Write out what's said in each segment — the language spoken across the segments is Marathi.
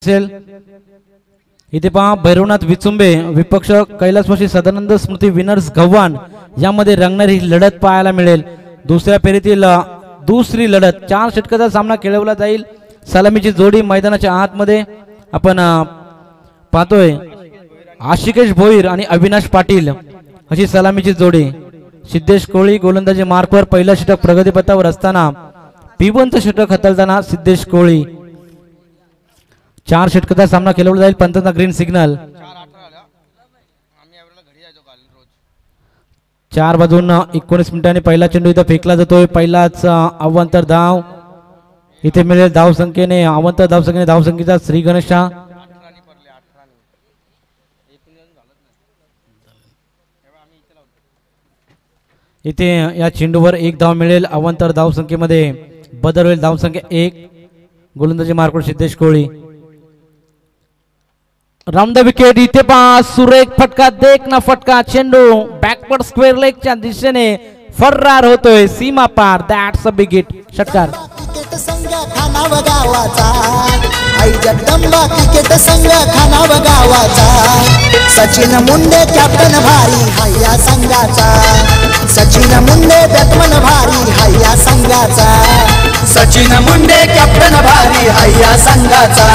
असेल। इथे पहा भैरवनाथ विचुंबे विपक्ष कैलासवासी सदानंद स्मृती विनर्स गव्हाण यामध्ये रंगणारी लढत पाहायला मिळेल। दुसऱ्या फेरीतील दुसरी लढत 4 षटकाचा सामना खेळवला जाईल। सलामीची जोडी मैदानाच्या आतमध्ये आपण पाहतोय आशिकेश भोईर आणि अविनाश पाटील अशी सलामीची जोडी। सिद्धेश कोळी गोलंदाजी मार्कवर पहिला षटक प्रगतीपथावर असताना P1चं षटक हाताळताना सिद्धेश कोळी। 4 षटकाचा सामना खेळवला जाईल। पंचांचा ग्रीन सिग्नल। 4 बाजून 19 मिनिटांनी पहिला चेंडू इथं फेकला जातोय। पहिलाच अवांतर धाव इथे मिळेल। धाव संख्येने अवांतर धाव संख्येने धाव संख्येचा श्री गणेशा इथे या चेंडूवर 1 धाव मिळेल। अवांतर धाव संख्येमध्ये बदल होईल। धाव संख्या 1 गोलंदाजी मार्कवर सिद्धेश कोळी। राउंड द विकेट इथे पहा सुरेख फटका देख ना फटका चेंडू बॅकवर्ड स्क्वेअर लेगच्या दिशेने फर्रार होतोय सीमा पार। दॅट्स अ बिग हिट षटकार। क्रिकेट संघ खानाव गावाचा आई जगदंबा क्रिकेट संघ खानाव गावाचा सचिन मुंडे कॅप्टन भारी हाया संघाचा सचिन मुंडे बॅट्समन भारी हाया संघाचा सचिन मुंडे कॅप्टन भारी हाया संघाचा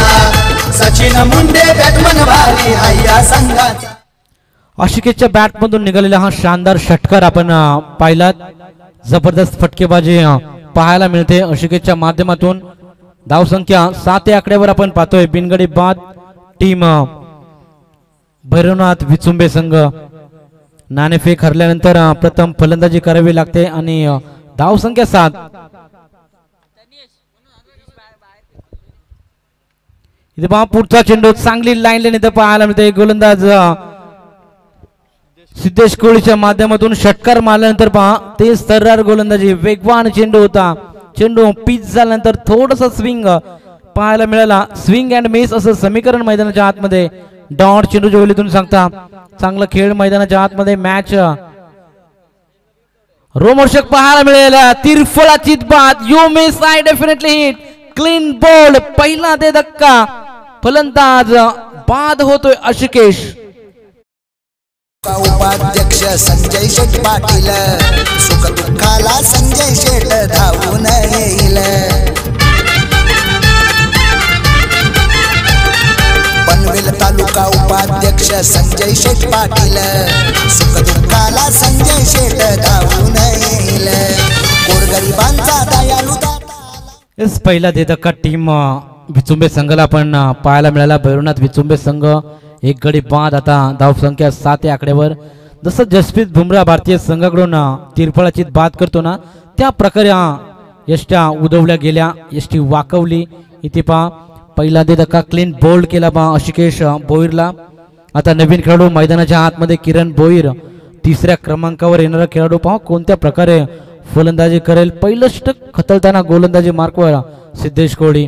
सचिन मुंडे बॅट्समन भारी हाया संघाचा। आशिकेशच्या बॅट मधून निघालेला हा शानदार षटकार आपण पाहिलात। जबरदस्त फटकेबाजी पाहायला मिळते आशिकेशच्या माध्यमातून। धाव संख्या 7 या आकड्यावर आपण पाहतोय। बिनगडी बाद टीम भैरवनाथ विचुंबे संघ। नाणेफेक हरल्यानंतर प्रथम फलंदाजी करावी लागते आणि धाव संख्या 7। इथे पहा पुढचा चेंडू चांगली लाईन लेन इथे पाहायला मिळते। गोलंदाज सिद्धेश कोळीच्या माध्यमातून षटकार मारल्यानंतर पहा ते सर्रार गोलंदाजी वेगवान चेंडू होता। चेंडू पिच झाल्यानंतर थोडंसं स्विंग पाहायला मिळाला। स्विंग अँड मिस असं समीकरण मैदानाच्या आतमध्ये डॉट चेंडूच्या ओलीतून सांगता चांगला खेळ मैदानाच्या आतमध्ये मॅच रोमहर्षक पाहायला मिळेल। तिरफळाची बाद you miss I definitely hit clean bowled पहिला दे धक्का फलंदाज बाद होतोय आशिकेश। उपाध्यक्ष संजय शेठ पाटील सुख दुःखाला संजय शेठ धावून येईल। पनवेल तालुका उपाध्यक्ष संजय शेठ पाटील सुख दुःखाला संजय शेठ धावून येईल। गोरगरिबांचा दयाळू इस पहिला दे धक्का टीम विचुंबे संघाला आपण पाहायला मिळाला। भैरवनाथ विचुंबे संघ 1 गडी बाद आता धाव संख्या 7 या आकड्यावर। जसं जसप्रीत बुमराह भारतीय संघाकडून तिरफळाची बाद करतो ना त्या प्रकारे यष्ट्या उडवल्या गेल्या। यष्टी वाकवली। इथे पहा पहिला दे धक्का क्लीन बोल्ड केला पहा आशिकेश भोईरला। आता नवीन खेळाडू मैदानाच्या आतमध्ये किरण भोईर 3ऱ्या क्रमांकावर येणारा खेळाडू पहा कोणत्या प्रकारे फलंदाजी करेल। पहिलं षटक खतलताना गोलंदाजी मार्कवर सिद्धेश कोळी।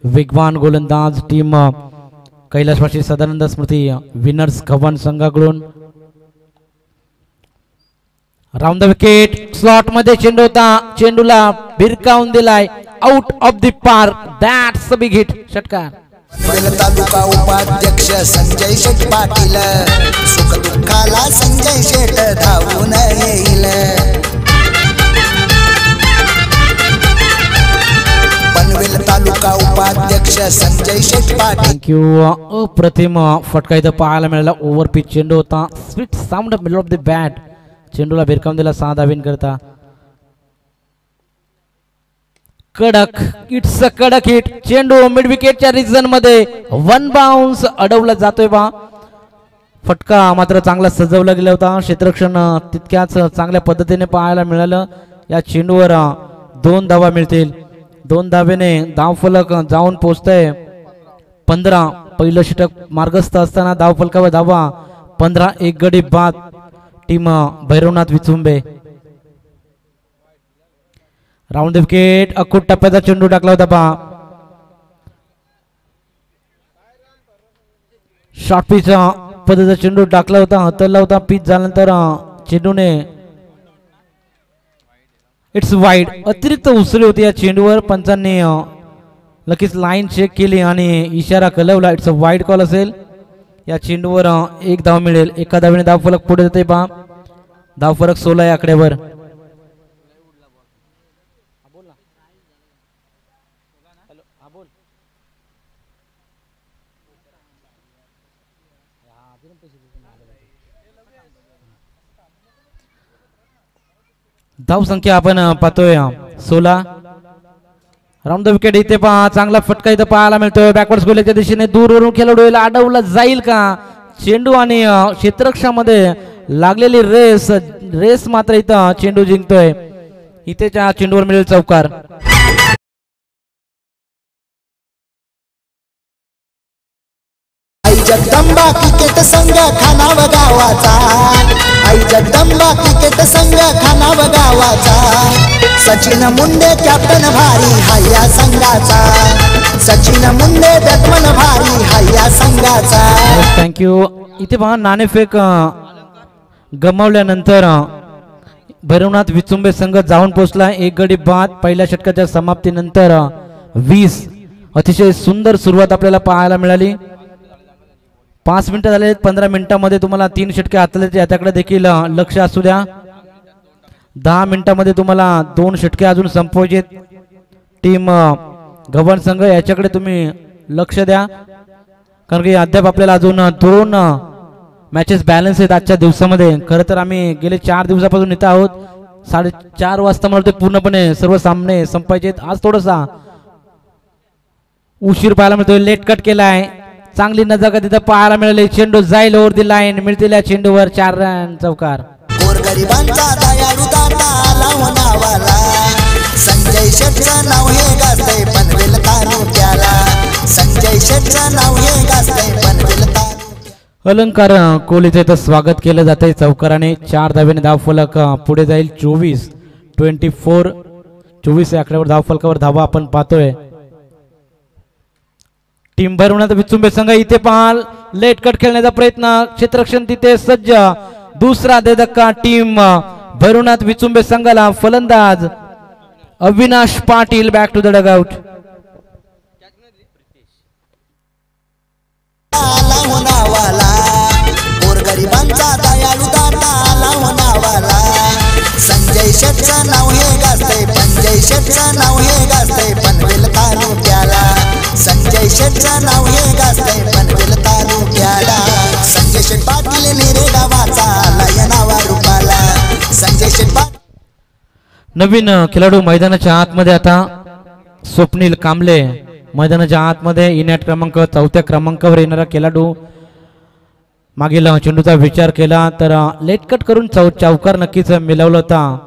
वेगवान गोलंदाज टीम कैलासवासी सदानंद स्मृती विनर्स गव्हाण संघाकडून। राउंड द विकेट स्लॉट मध्ये चेंडू होता चेंडूला भिरकावून दिलाय out of the park. That's a big hit षटकार। तालुका उपाध्यक्ष संजय शेठ पाटील सुख दुःखाला संजय शेठ धावून येईल। पनवेल तालुका उपाध्यक्ष संजय शेठ पाटील। थँक्यू। अप्रतिम फटका इथं पाहायला मिळाला। ओव्हर पिच चेंडू होता। Sweet sound middle of the bat चेंडूला भिरकावून दिला 6 धावीन करता। कडक इट्स अ कडक हिट चेंडू मिड विकेटच्या रिजन मध्ये 1 बाउन्स अडवला जातोय बा। फटका मात्र चांगला सजवला गेला होता। क्षेत्ररक्षण तितक्याच चांगल्या पद्धतीने पाहायला मिळालं। या चेंडूवर 2 धावा मिळतील। 2 धावेने धाव फलक जाऊन पोहोचतंय 15। पहिलं षटक मार्गस्थ असताना धाव फलकावर धावा 15। 1 गडी बाद team Bhairavnath Vichumbe. Round the wicket अकुट टप्प्याचा चेंडू टाकला होता पहा। शॉर्ट पिच पद्धतीचा चेंडू टाकला होता हाताळला होता। पिच झाल्यानंतर चेंडूने इट्स वाईड अतिरिक्त उसळी होती या चेंडूवर। पंचांनी नक्कीच लाईन चेक केली आणि इशारा कळवला. इट्स अ वाईड कॉल असेल. या चेंडूवर एक धाव मिळेल. एका धावेने धाव फलक पुढे जाते पहा. धाव फरक 16 या आकड्यावर. धाव संख्या आपण पाहतोय 16. राऊंड द विकेट इथे पहा चांगला फटका इथं पाहायला मिळतोय. बॅकवर्ड्स गोलच्या दिशेने दूरवरून खेळाडू अडवला जाईल का. चेंडू आणि क्षेत्ररक्षामध्ये लागलेली रेस मात्र इथं चेंडू जिंकतोय. इथे त्या चेंडूवर मिळेल चौकार. आई जगदंबा क्रिकेट संघ खानाव गावाचा. आई जगदंबा क्रिकेट संघ खानाव गावाचा. सचिन मुंडे कॅप्टन भारी हाया संघाचा. सचिन मुंडे बॅट्समन भारी हाया संघाचा. थँक्यू. इथे पहा नाणेफेक गमावल्यानंतर भैरवनाथ विचुंबे संघ जाऊन पोहोचला. एक गडी बाद. पहिल्या षटकाच्या समाप्तीनंतर 20. अतिशय सुंदर सुरुवात आपल्याला पाहायला मिळाली. 5 मिनिटं झाले. 15 मिनिटांमध्ये तुम्हाला 3 षटके हातले. याच्याकडे देखील लक्ष असू द्या. 10 मिनिटांमध्ये तुम्हाला 2 षटके अजून संपवायचे. टीम गव्हाण संघ याच्याकडे तुम्ही लक्ष द्या, कारण की अद्याप आपल्याला अजून 2 मॅचेस बॅलन्स आहेत आजच्या दिवसामध्ये. खरं तर आम्ही गेले 4 दिवसापासून इथं आहोत. 4:30 वाजता मला ते पूर्णपणे सर्व सामने संपायचे. आज थोडासा उशीर पाहायला मिळतोय. लेट कट केलाय. चांगली नजाकत तिथं पाहायला मिळाली. चेंडू जाईल ओव्हर दी लाईन. मिळतील या चेंडूवर 4 रन. चौकार. गोरगरिबांचा दयाळू दाता लाव नावाला. संजय शेठचं नाव हे गाजतंय पनवेल तालुक्याला. संजय शेठचं नाव हे गाजतंय पनवेल तालुक्याला. अलंकार कोहलीचं इथं स्वागत केलं जातंय चौकाराने. 4 धावेने धाव फलक पुढे जाईल. 24 या आकड्यावर धाव फलकावर धावा आपण पाहतोय. टीम भरवण्याचा विचुंबे संघ इथे पाहाल. लेट कट खेळण्याचा प्रयत्न. क्षेत्ररक्षण तिथे सज्ज. दुसरा धक्का टीम भैरवनाथ विचुंबे संघाला. फलंदाज Avinash Patil back to the dugout. गोरगरिबांचा दयाळू दाता लाव नावाला. संजय शेठचं नाव हे गाजतंय. पंजय शेठचं नाव हे गाजतंय पनवेल तालुक्याला. संजय शेठचं नाव हे गाजतंय पनवेल तालुक्याला. संजय शेठ पाटील निरे गावाचा लयनावा रूपाला. संजय शेठ पाटील. नवीन खेळाडू मैदानाच्या आतमध्ये आता स्वप्नील कांबळे मैदानाच्या आतमध्ये. इनॅट क्रमांक 4थ्या क्रमांकावर येणारा खेळाडू. मागील चेंडूचा विचार केला तर लेट कट करून चौकार नक्कीच मिळवला होता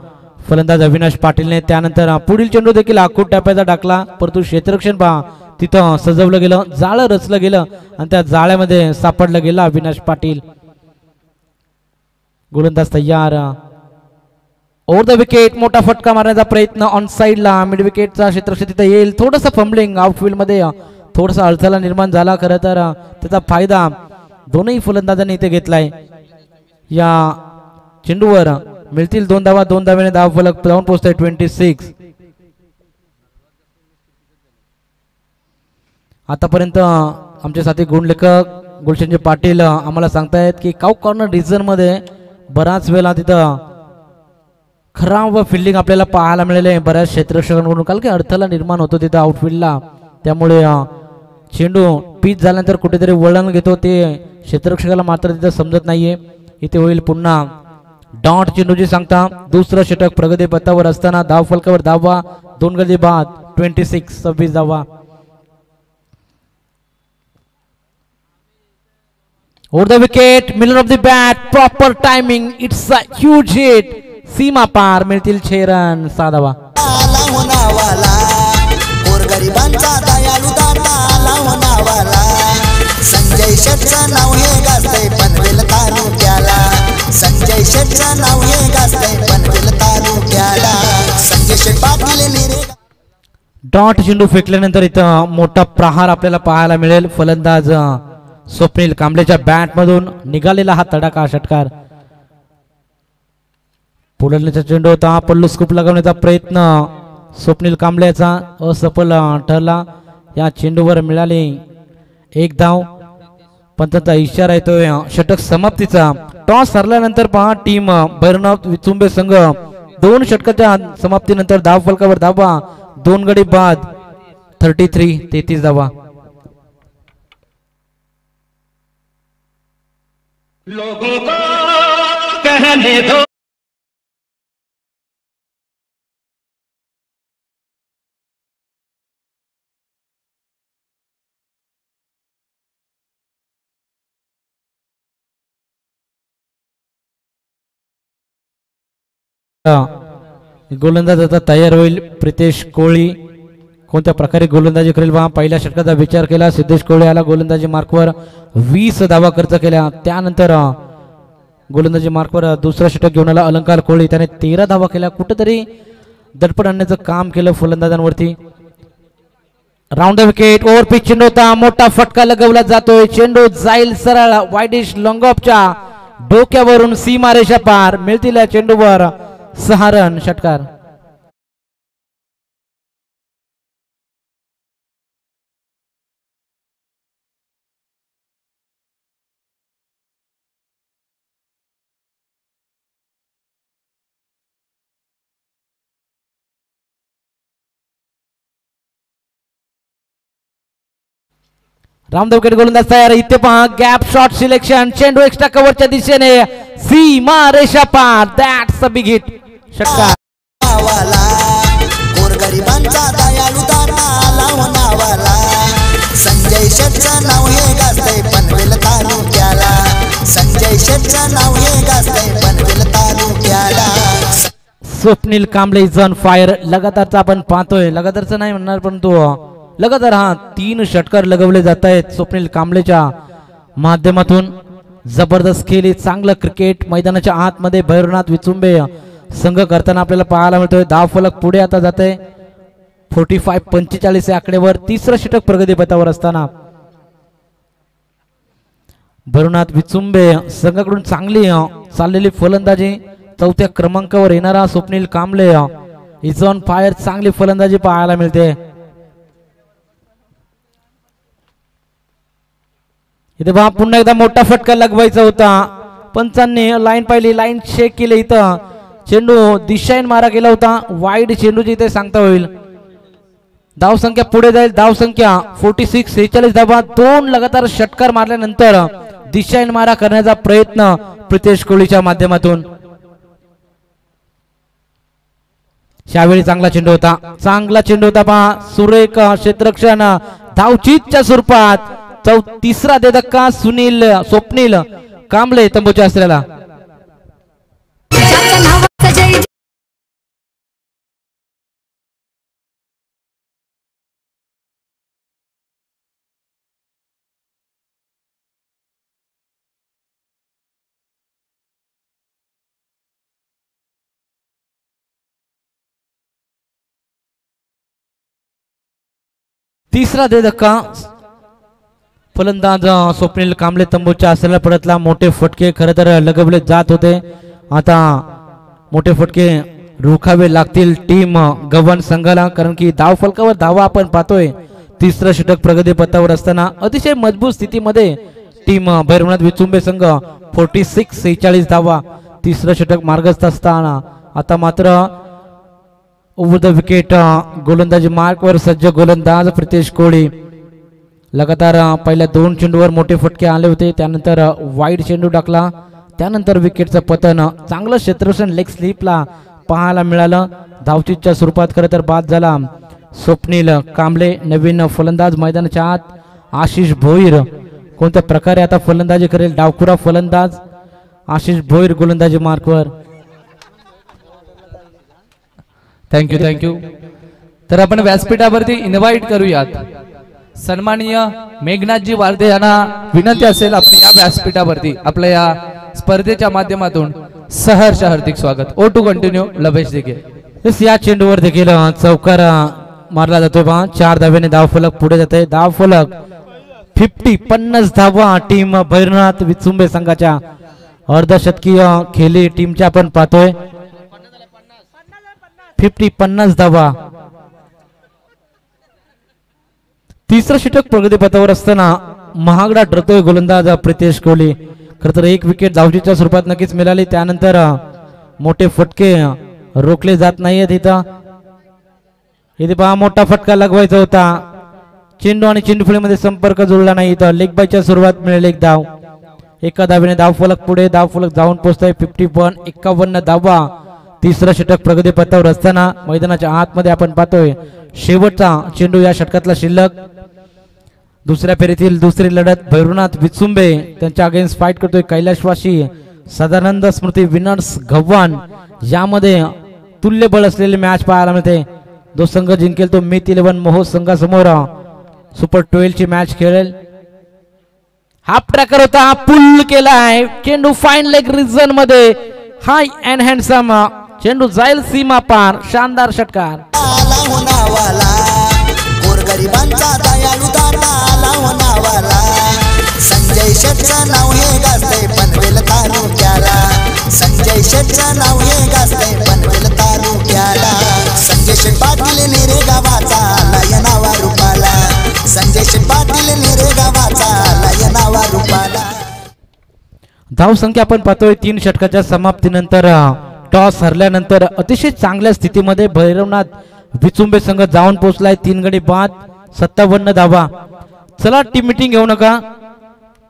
फलंदाज अविनाश पाटीलने. त्यानंतर पुढील चेंडू देखील आखूट टप्प्याचा टाकला, परंतु क्षेत्ररक्षण पहा तिथं सजवलं गेलं. जाळं रचलं गेलं आणि त्या जाळ्यामध्ये सापडलं गेलं अविनाश पाटील. गोलंदाज तयार. Over the wicket. मोठा फटका मारण्याचा प्रयत्न ऑन साईडला. मिड विकेटचा क्षेत्ररक्षण तिथे येईल. थोडंसं फंबलिंग आउटफील्ड मध्ये थोडासा अडथळा निर्माण झाला. खरं तर त्याचा फायदा दोनही फलंदाजांनी इथे घेतलाय. या चेंडूवर मिळतील 2 धावा. 2 धावेने धाव फलक जाऊन पोहोचतोय 26. आतापर्यंत आमचे साथी गुणलेखक गुलशनजी पाटील आम्हाला सांगतायत की काउक कॉर्नर रिजन मध्ये बराच वेळा तिथं खराब फिल्डिंग आपल्याला पाहायला मिळाले बऱ्याच क्षेत्ररक्षकांकडून. कारण की अडथळा निर्माण होतो तिथं आउटफील्डला. त्यामुळे चेंडू पिच झाल्यानंतर कुठेतरी वळण घेतो ते क्षेत्ररक्षकाला मात्र तिथं समजत नाहीये. इथे होईल पुन्हा डॉट चेंडूची सांगता. दुसरं षटक प्रगती पथावर असताना धाव फलकावर धावा. 2 गडी बाद. 26 धावा. Over the wicket. Middle of the bat. Proper timing. It's a huge hit. सीमा पार. मिळतील 6 रन. 6 धावा. गोरगरिबांचा दयाळू दाता लाव नावाला. संजय शेठचं नाव हे गाजतंय पनवेल तालुक्याला. संजय शेठचं नाव हे गाजतंय पनवेल तालुक्याला. संजय शेठ पाटील निरे. डॉट चेंडू फेकल्यानंतर इथं मोठा प्रहार आपल्याला पाहायला मिळेल. फलंदाज स्वप्नील कांबळेच्या बॅट मधून निघालेला हा तडाखा षटकार. पुढलण्याचा चेंडू होता. पल्लू स्कूप लगावण्याचा प्रयत्न स्वप्नील कांबळेचा असफल ठरला. या चेंडूवर मिळाली एक धाव, पण त्याचा इशारा येतोय षटक समाप्तीचा. टॉस हरल्यानंतर पहा टीम भैरवनाथ विचुंबे संघ 2 षटकाच्या समाप्तीनंतर धाव फलकावर धावा 2 गडी बाद 33 धावा. लोगों को कहने दो गोलंदाज आता तयार होईल. प्रितेश कोळी कोणत्या प्रकारे गोलंदाजी करेल पहा. पहिल्या षटकाचा विचार केला. सिद्धेश कोळी आला गोलंदाजी मार्कवर 20 धावा खर्च केल्या. त्यानंतर गोलंदाजी मार्कवर दुसरा षटक घेऊन आला अलंकार कोळी, त्याने 13 धावा केल्या. कुठेतरी दडपण आणण्याचं काम केलं फलंदाजांवरती. Round the wicket, over pitch चेंडू होता, मोठा फटका लगवला जातोय. चेंडू जाईल सरळ वाईडिश लॉंग ऑफच्या डोक्यावरून सीमारेषा पार. मिळतील या चेंडूवर 6 रन. षटकार. राऊंड द विकेट, गोलंदाज तयार. इथे पहा गॅप शॉट सिलेक्शन. चेंडू एक्स्ट्रा कव्हरच्या दिशेने सीमा रेषा पार. That's a big hit. षटकार. गोरगरिबांचा दयाळू दाता लावणावाला संजय शेठचं नाव हे गाजतंय पनवेल तालुक्याला. संजय शेठचं नाव हे गाजतंय पनवेल तालुक्याला. Swapnil Kamble is on fire. लगातारचा आपण पाहतोय, लगातारचं नाही म्हणणार पण तो लगातार 3 षटकार लगवले जात आहेत स्वप्नील कांबळेच्या माध्यमातून. जबरदस्त खेळी, चांगलं क्रिकेट मैदानाच्या आतमध्ये भैरवनाथ विचुंबे संघ करताना आपल्याला पाहायला मिळतोय. धाव फलक पुढे आता जाते 45-45 या आकड्यावर. तिसरं षटक प्रगतीपथावर असताना भैरवनाथ विचुंबे संघाकडून चांगली चाललेली फलंदाजी. 4थ्या क्रमांकावर येणारा Swapnil Kamble is on fire. चांगली फलंदाजी पाहायला मिळते. इथे पहा पुन्हा एकदा मोठा फटका लगवायचा होता. पंचांनी लाईन पाहिली, लाईन चेक केली. इथं चेंडू दिशाहीन मारा केला होता. वाईड चेंडूची इथे सांगता होईल. धाव संख्या पुढे जाईल. धाव संख्या 46 धावा. 2 लगातार षटकार मारल्यानंतर दिशाहीन मारा करण्याचा प्रयत्न प्रितेश कोहलीच्या माध्यमातून. यावेळी चांगला चेंडू होता, चांगला चेंडू होता पहा. सुरेख क्षेत्ररक्षण धावचीतच्या स्वरूपात. तिसरा दे धक्का स्वप्नील कांबळे तंबूच्या असलेला. तिसरा दे धक्का फलंदाज स्वप्नील कांबळे तंबूच्या असलेला पडतला. मोठे फटके खरं तर लगवले जात होते. आता मोठे फटके रोखावे लागतील टीम गव्हाण संघाला, कारण की धाव फलकावर धावा आपण पाहतोय. तिसरं षटक प्रगतीपथावर असताना अतिशय मजबूत स्थितीमध्ये टीम भैरवनाथ विचुंबे संघ 46 धावा. तिसरं षटक मार्गस्थ असताना आता मात्र ओव्हर द विकेट गोलंदाजी मार्कवर सज्ज गोलंदाज प्रितेश कोहली. लगातार पहिल्या 2 चेंडूवर मोठे फटके आले होते. त्यानंतर वाईड चेंडू टाकला. त्यानंतर विकेटचं पतन. चांगलं क्षेत्ररक्षण लेग स्लिपला पाहायला मिळालं. धावचीतच्या स्वरूपात खरं तर बाद झाला स्वप्नील कांबळे. नवीन फलंदाज मैदानाच्या आत आशिष भोईर कोणत्या प्रकारे आता फलंदाजी करेल. डावखुरा फलंदाज आशिष भोईर गोलंदाजी मार्कवर. थँक्यू. तर आपण व्यासपीठावरती इन्व्हाइट करूयात सन्माननीय मेघनाथजी वारदे यांना विनंती असेल आपण या व्यासपीठावरती आपल्या या स्पर्धेच्या माध्यमातून सहर्ष हार्दिक स्वागत. ओ टू कंटिन्यू लभेश दिघे. या चेंडूवर देखील चौकार मारला जातोय पहा. 4 धाव्याने धाव फलक पुढे जाते. धाव फलक 50 धावा टीम भैरवनाथ विचुंबे संघाच्या अर्धशतकीय खेळी टीमच्या आपण पाहतोय. 50 धावा. तिसरं षटक प्रगतीपथावर असताना महागडा ठरतोय गोलंदाज प्रितेश कोहली. खरं तर एक विकेट धावचीच्या स्वरूपात नक्कीच मिळाली. त्यानंतर मोठे फटके रोखले जात नाहीयेत. इथे पहा मोठा फटका लगवायचा होता. चेंडू आणि चेंडूफळीमध्ये संपर्क जुळला नाही. इथं लेग बायच्या सुरुवात मिळेल एक धाव. एका धावेने धाव फलक पुढे. धाव फलक जाऊन पोहोचतोय 51 धावा. तिसरं षटक प्रगतीपथावर असताना मैदानाच्या आतमध्ये आपण पाहतोय शेवटचा चेंडू या षटकातला शिल्लक. दुसऱ्या फेरीतील दुसरी लढत भैरवनाथ विचुंबे त्यांच्या अगेन्स्ट फाईट करतोय कैलाशवासी सदानंद स्मृती विनर्स गव्हाण. यामध्ये तुल्यबळ असलेली मॅच पाहायला मिळते. जो संघ जिंकेल तो मीत 11 मोहो संघासमोर सुपर 12 ची मॅच खेळेल. हाफ ट्रॅकर होता, पुल केलाय चेंडू फाईन लेग रिजन मध्ये. हाय अँड हँडसम चेंडू जाईल सीमा पार. शानदार षटकार. गोरगरिबांचा दयाळू दाता लावणावाला. संजय शेठचं नाव हे गाजतंय पनवेल तालुक्याला. संजय शेठचं नाव हे गाजतंय पनवेल तालुक्याला. संजय शेठ पाटील निरे गावाचा लयनावा रूपाला. संजय शेठ पाटील निरे गावाचा लयनावा रूपाला. धाव संख्या आपण पाहतोय 3 षटकाच्या समाप्तीनंतर टॉस हरल्यानंतर अतिशय चांगल्या स्थितीमध्ये भैरवनाथ विचुंबे संघ जाऊन पोहोचलाय. 3 गडी बाद 57 धावा. चला टीम मीटिंग घेऊ नका,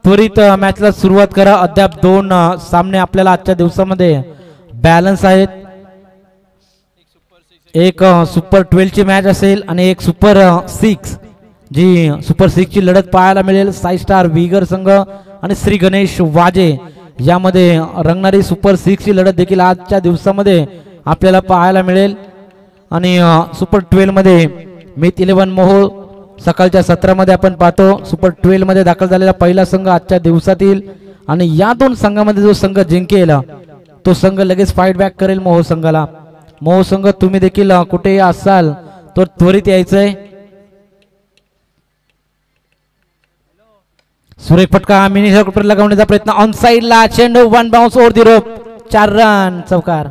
त्वरित मॅचला सुरुवात करा. अद्याप 2 सामने आपल्याला आजच्या दिवसामध्ये बॅलन्स आहेत. एक सुपर 12 ची मॅच असेल आणि एक सुपर 6 जी सुपर 6 ची लढत पाहायला मिळेल. साई स्टार विगर संघ आणि श्री गणेश वाजे यामध्ये रंगणारी सुपर 6 ची लढत देखील आजच्या दिवसामध्ये आपल्याला पाहायला मिळेल. आणि सुपर 12 मध्ये मीत 11 मोहो सकाळच्या सत्रामध्ये आपण पाहतो सुपर 12 मध्ये दाखल झालेला पहिला संघ आजच्या दिवसातील. आणि या 2 संघामध्ये जो संघ जिंकेल तो संघ लगेच फाईट बॅक करेल मोहो संघाला. मोहो संघ तुम्ही देखील कुठेही असाल तर त्वरित यायचंय. सुरेख फटका मिनी सर्कल लगावण्याचा प्रयत्न ऑन साइडला. चेंडू 1 बाउन्स ओव्हर दी रोप. 4 रन चौकार.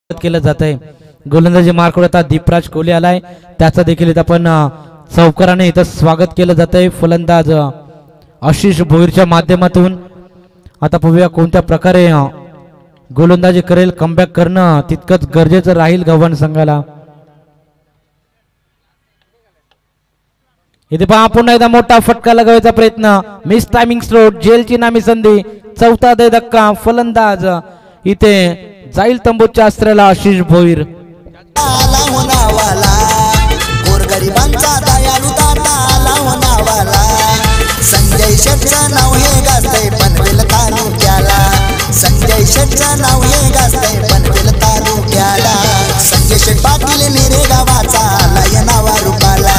केलं जात आहे. गोलंदाजी मार्कवर आता दीपराज कोहली आलाय. त्याचा देखील इथं आपण चौकाराने इथं स्वागत केलं जात आहे. फलंदाज आशिष भोईरच्या माध्यमातून. आता पाहूया कोणत्या प्रकारे गोलंदाजी करेल. कमबॅक करणं तितकंच गरजेचं राहील गव्हाण संघाला. इथे पहा पुन्हा एकदा मोठा फटका लगावायचा प्रयत्न. मिस टायमिंग स्ट्रोक जेलची नामी संधी. चौथा दे धक्का. फलंदाज इथे जाईल तंबूच्या अस्त्राला आशिष भोईर. गोरगरिबांचा दयाळू दाता लावणावाला. संजय शेठचं नाव हे गाजतंय पनवेल तालुक्याला. संजय शेठचं नाव हे गाजतंय पनवेल तालुक्याला. संजय शेठ पाटील निरे गावाचा लयनावा रूपाला.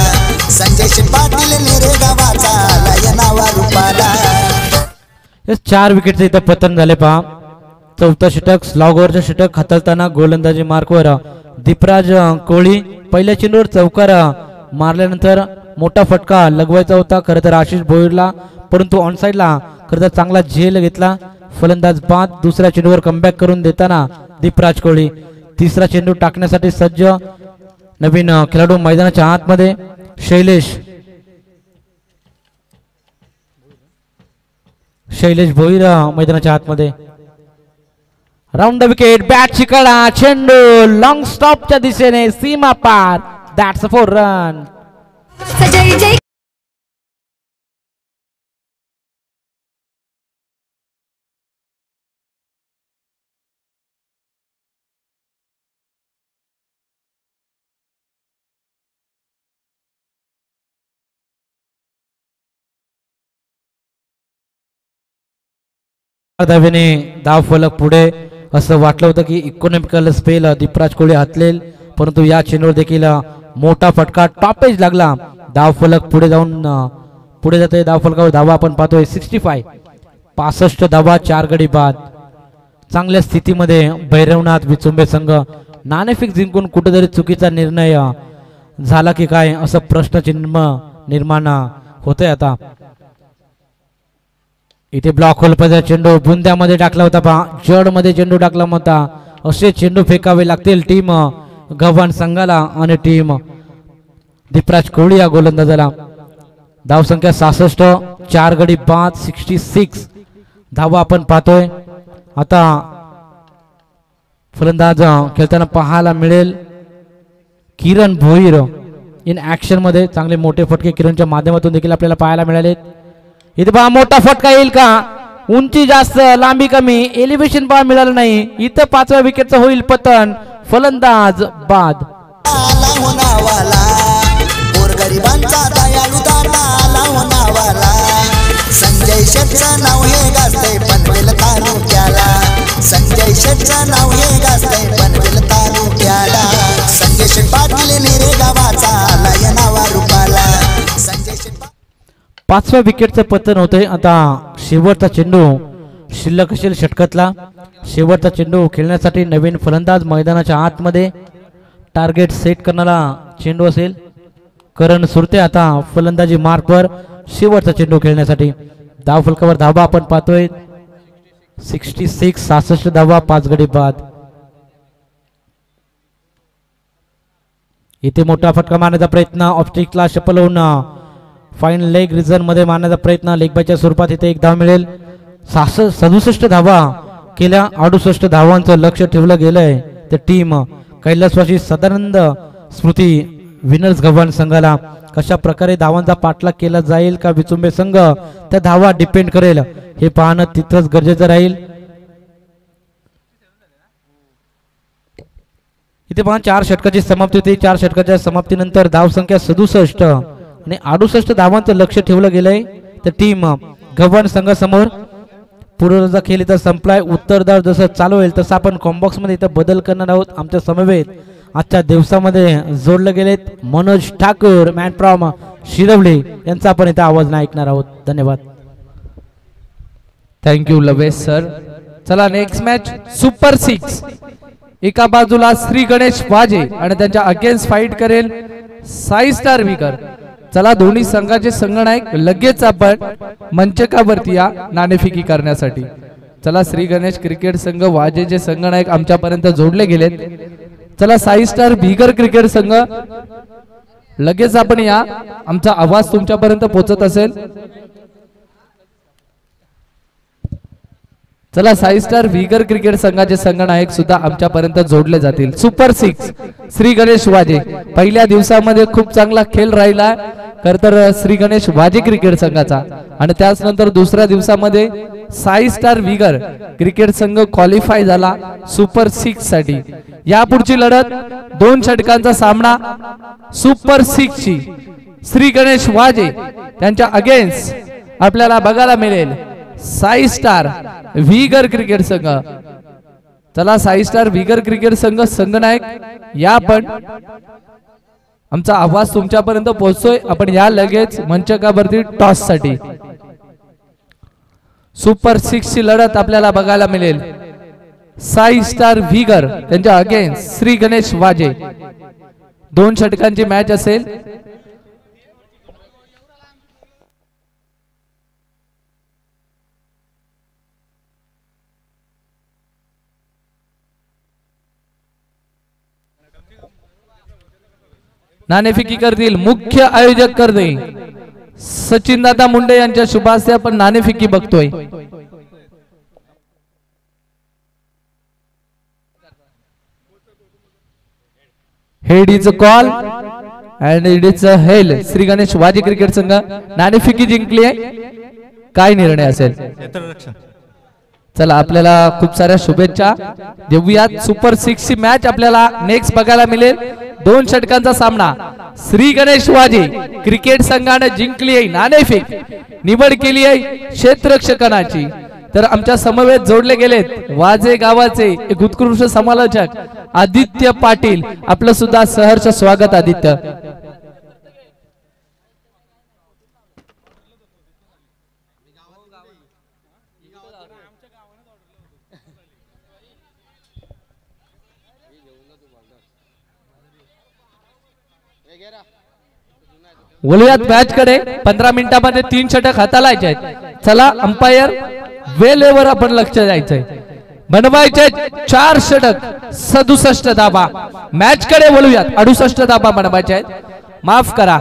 संजय शेठ पाटील निरे गावाचा लयनावा रूपाला. 4 विकेटचे इथं पतन झाले पहा. चौथा षटक स्लॉगवरचं षटक हाताळताना गोलंदाजी मार्कवर दीपराज कोहली. पहिल्या चेंडूवर चौकार मारल्यानंतर मोठा फटका लगवायचा होता खरं तर आशिष भोईरला, परंतु ऑन साइडला खरं तर चांगला झेल घेतला. फलंदाज बाद. दुसऱ्या चेंडूवर कमबॅक करून देताना दीपराज कोहली. तिसरा चेंडू टाकण्यासाठी सज्ज नवीन खेळाडू मैदानाच्या आतमध्ये. शैलेश भोईर मैदानाच्या आतमध्ये. Round the wicket. बॅट चिकडा. चेंडू लॉंग स्टॉपच्या दिशेने सीमा पार. That's 4 run. धावेने धाव फलक पुढे. असं वाटलं होतं की इकॉनॉमिकल स्पेल दीपराज कोहली हातलेल, परंतु या चेंडूवर देखील मोठा फटका टॉपेज लागला. धाव फलक पुढे जाऊन पुढे जाते. धाव फलकावर धावा आपण पाहतोय 65 धावा. 4 गडी बाद. चांगल्या स्थितीमध्ये भैरवनाथ विचुंबे संघ नाणेफेक जिंकून कुठेतरी चुकीचा निर्णय झाला की काय असं प्रश्नचिन्ह निर्माण होतंय आता. इथे ब्लॉक होलपचा चेंडू बुंद्यामध्ये टाकला होता पहा, जड मध्ये चेंडू टाकला होता. असे चेंडू फेकावे लागतील टीम गव्हाण संघाला आणि टीम दीपराज कोहली या गोलंदाजाला. धावसंख्या 66, 4 गडी बाद, 66 धावा आपण पाहतोय. आता फलंदाज खेळताना पाहायला मिळेल किरण भोईर इन ऍक्शन मध्ये. चांगले मोठे फटके किरणच्या माध्यमातून देखील आपल्याला पाहायला मिळाले. इथे पहा मोठा फटका येईल का, उंची जास्त लांबी कमी, एलिव्हेशन पहा मिळालं नाही. इथं 5व्या विकेटचं होईल पतन, फलंदाज बाद. आला होनावाला गोरगरिबांचा दयाळू दाता आला होनावाला. संजय शेठचं नाव हे गाजतंय पनवेल तालुक्याला. संजय शेठचं नाव हे गाजतंय पनवेल तालुक्याला. संजय शेठ पाटील निरे गावाचा आला या नावा रूपाला. संजय शेठ 5व्या विकेटचं पतन होतंय. आता शेवटचा चेंडू शिल्लक असेल षटकातला. शेवटचा चेंडू खेळण्यासाठी नवीन फलंदाज मैदानाच्या आतमध्ये. टार्गेट सेट करणारा चेंडू असेल करण सुरते. आता फलंदाजी मार्कवर शेवटचा चेंडू खेळण्यासाठी. धाव फलकावर धावा आपण पाहतोय 66, 66 धावा, 5 गडी बाद. इथे मोठा फटका मारण्याचा प्रयत्न, ऑब्स्टिकला शपल होऊन फाईन लेग रिझन मध्ये मारण्याचा प्रयत्न, लेग बायच्या स्वरूपात इथे एक धाव मिळेल. 67 धावा केल्या, 68 धावांचं लक्ष ठेवलं गेलंय. तर टीम कैलासवासी सदानंद स्मृती विनर्स गव्हाण संघाला कशा प्रकारे धावांचा पाठलाग केला जाईल का विचुंबे संघ, त्या धावा डिपेंड करेल हे पाहणं तितकंच गरजेचं राहील. इथे पहा 4 षटकाची समाप्ती होती. 4 षटकाच्या समाप्तीनंतर धावसंख्या 67 आणि 68 धावांचं लक्ष ठेवलं गेलंय. तर टीम गव्हाण संघासमोर पूर्वचा खेळ इथं संपलाय. उत्तरदार जसं चालू होईल तसं आपण कॉम्बॉक्स मध्ये इथं बदल करणार आहोत. आमच्या समवेत आजच्या दिवसामध्ये जोडले गेलेत मनोज ठाकूर मॅन फ्रॉम शिरवली यांचा आपण इथं आवाज नाही ऐकणार आहोत. धन्यवाद. Thank you लवेश sir. चला नेक्स्ट मॅच सुपर 6. एका बाजूला श्री गणेश वाजे आणि त्यांच्या अगेन्स्ट फाईट करेल साई स्टार विकर. चला दोन्ही संघाचे संघनायक लगेच आपण मंचकावरती या नाणेफेकी करण्यासाठी. चला श्री गणेश क्रिकेट संघ वाजेचे संघनायक आमच्यापर्यंत जोडले गेलेत. चला साई स्टार बिगर क्रिकेट संघ लगेच आपण या. आमचा आवाज तुमच्यापर्यंत पोहोचत असेल. चला साई स्टार बिगर क्रिकेट संघाचे संघनायक सुद्धा आमच्यापर्यंत जोडले जातील. सुपर 6 श्री गणेश वाजे. पहिल्या दिवसामध्ये खूप चांगला खेळ राहिला खर तर श्री गणेश वाजे क्रिकेट संघाचा, आणि त्याच नंतर दुसऱ्या दिवसामध्ये साई स्टार विगर क्रिकेट संघ क्वालिफाय झाला सुपर 6 साठी. यापुढची लढत 2 षटकांचा सामना सुपर 6 ची श्री गणेश वाजे त्यांच्या अगेन्स्ट आपल्याला बघायला मिळेल साई स्टार विगर क्रिकेट संघ. चला साई स्टार विगर क्रिकेट संघ संघनायक या पण आमचा आवाज तुमच्यापर्यंत पोहोचतोय. आपण या लगेच मंचकावरती टॉस साठी. सुपर 6 ची लढत आपल्याला बघायला मिळेल साई स्टार विगर त्यांच्या अगेन्स्ट श्री गणेश वाजे. 2 षटकांची मॅच असेल. नाणेफेकी करतील मुख्य आयोजक करते सचिन दादा मुंडे यांच्या शुभ हस्ते आपण नाणेफेकी बघतोय. Head is a call and it is a hail. Shri Ganesh Waje cricket संघ नाणेफेकी जिंकली आहे. काय निर्णय असेल? चला आपल्याला खूप साऱ्या शुभेच्छा देऊयात. सुपर 6 ची मॅच आपल्याला नेक्स्ट बघायला मिळेल. 2 षटकांचा सामना श्री गणेश वाजे क्रिकेट संघाने जिंकली आहे. नाणेफेक निवड केली आहे क्षेत्ररक्षकाची. तर आमच्या समवेत जोडले गेलेत वाजे गावाचे एक उत्कृष्ट समालोचक आदित्य पाटील. आपलं सुद्धा सहर्ष स्वागत आदित्य. वळूयात मॅच कडे. 15 मिनिटांमध्ये 3 षटक हाताला यायचे आहेत. चला अंपायर वेळेवर आपण लक्ष द्यायचंय. बनवायचे 4 षटक 67 धाबा. मॅच कडे वळूयात. 68 धाबा बनवायचे आहेत. माफ करा,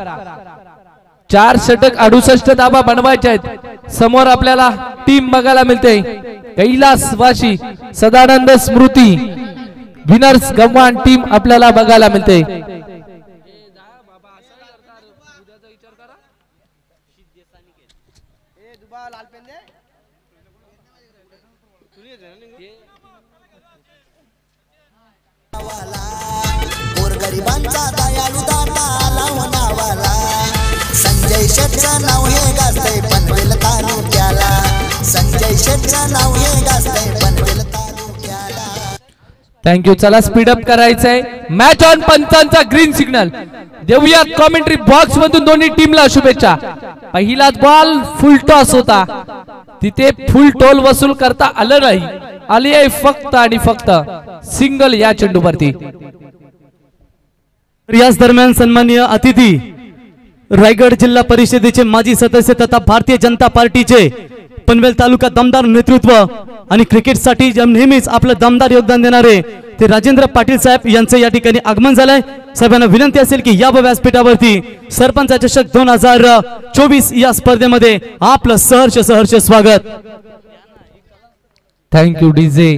4 षटक 68 धाबा बनवायचे आहेत. समोर आपल्याला टीम बघायला मिळते. कैलासवासी सदानंद स्मृती विनर्स गव्हाण टीम आपल्याला बघायला मिळते. गोरगरिबांचा दयाळू दाता आला हो नावाला. संजय शेठचं नाव हे गाजतंय पनवेल तालुक्याला. संजय शेठचं नाव हे गाजतंय पनवेल तालुक्याला. थँक्यू. चला स्पीडअप करायचंय. Match on. पंचांचा ग्रीन सिग्नल देऊयात. कॉमेंट्री बॉक्स मधून दोन्ही टीमला शुभेच्छा. पहिलाच बॉल फुल टॉस होता. तिथे फुल टोल वसूल करता आलं नाही. आली आहे फक्त आणि फक्त सिंगल या चेंडूवरती. याच दरम्यान सन्माननीय अतिथी रायगड जिल्हा परिषदेचे माजी सदस्य तथा भारतीय जनता पार्टीचे पनवेल तालुका दमदार नेतृत्व आणि क्रिकेटसाठी नेहमीच आपलं दमदार योगदान देणारे ते राजेंद्र पाटील साहेब यांचे या ठिकाणी आगमन झालंय. साहेबांना विनंती असेल की या व्यासपीठावरती सरपंच चषक 2024 या स्पर्धेमध्ये आपलं सहर्ष स्वागत. Thank you DJ.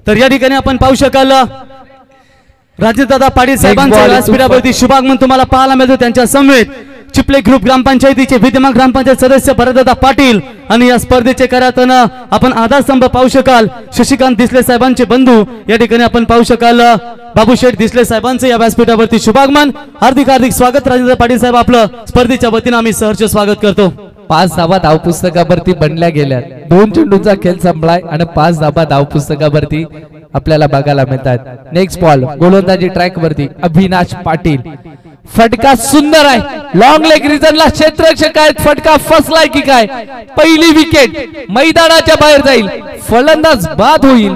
तर या ठिकाणी आपण पाहू शकाल राजेंद्रदादा पाटील साहेबांच्या व्यासपीठावरती शुभागमन तुम्हाला पाहायला मिळतो. त्यांच्या समवेत चिपले ग्रुप ग्रामपंचायतीचे विद्यमान ग्रामपंचायत सदस्य भरतदादा पाटील आणि या स्पर्धेचे करातन आपण आधारस्तंभ पाहू शकाल शशिकांत दिसले साहेबांचे बंधू. या ठिकाणी आपण पाहू शकाल बाबूशेठ दिसले साहेबांचे या व्यासपीठावरती शुभागमन. हार्दिक स्वागत राजेंद्र पाटील साहेब. आपलं स्पर्धेच्या वतीनं आम्ही सहर्ष स्वागत करतो. 5 धाबा धाव पुस्तकावरती बनल्या गेल्या. 2 चेंडूचा खेळ संपलाय आणि 5 धाबा धाव पुस्तकावरती आपल्याला बघायला मिळतात. नेक्स्ट बॉल गोलंदाजी ट्रॅक वरती अविनाश पाटील. फटका सुंदर आहे. लॉंग लेग रिजनला क्षेत्ररक्षक आहेत. फटका फसलाय की काय. पहिली विकेट मैदानाच्या बाहेर जाईल. फलंदाज बाद होईल.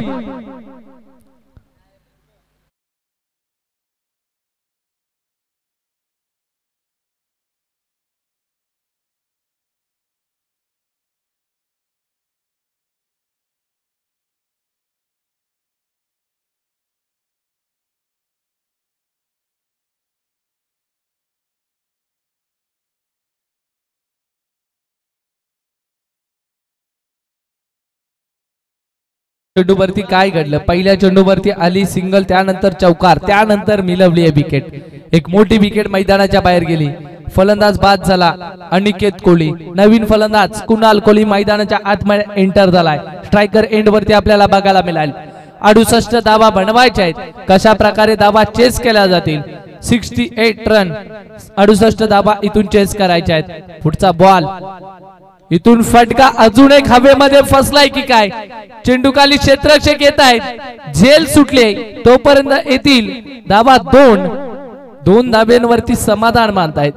चेंडूवरती काय घडलं. पहिल्या चेंडूवरती आली सिंगल, त्यानंतर चौकार, त्यानंतर मिळवली आहे विकेट. एक मोठी विकेट मैदानाच्या बाहेर गेली. फलंदाज बाद झाला अनिकेत कोहली. नवीन फलंदाज कुणाल कोहली मैदानाच्या आतमध्ये एंटर झालाय. स्ट्रायकर एंड वरती आपल्याला बघायला मिळाल. 68 धावा बनवायचे आहेत. कशा प्रकारे धावा चेस केल्या जातील. 68 रन 68 धावा इथून चेस करायच्या आहेत. पुढचा बॉल इथून फटका अजून एक हवेमध्ये फसलाय की काय. चेंडू खाली क्षेत्ररक्षक येत आहेत. झेल सुटले तोपर्यंत येतील धावा. 2 धाब्यांवरती समाधान मानतायत.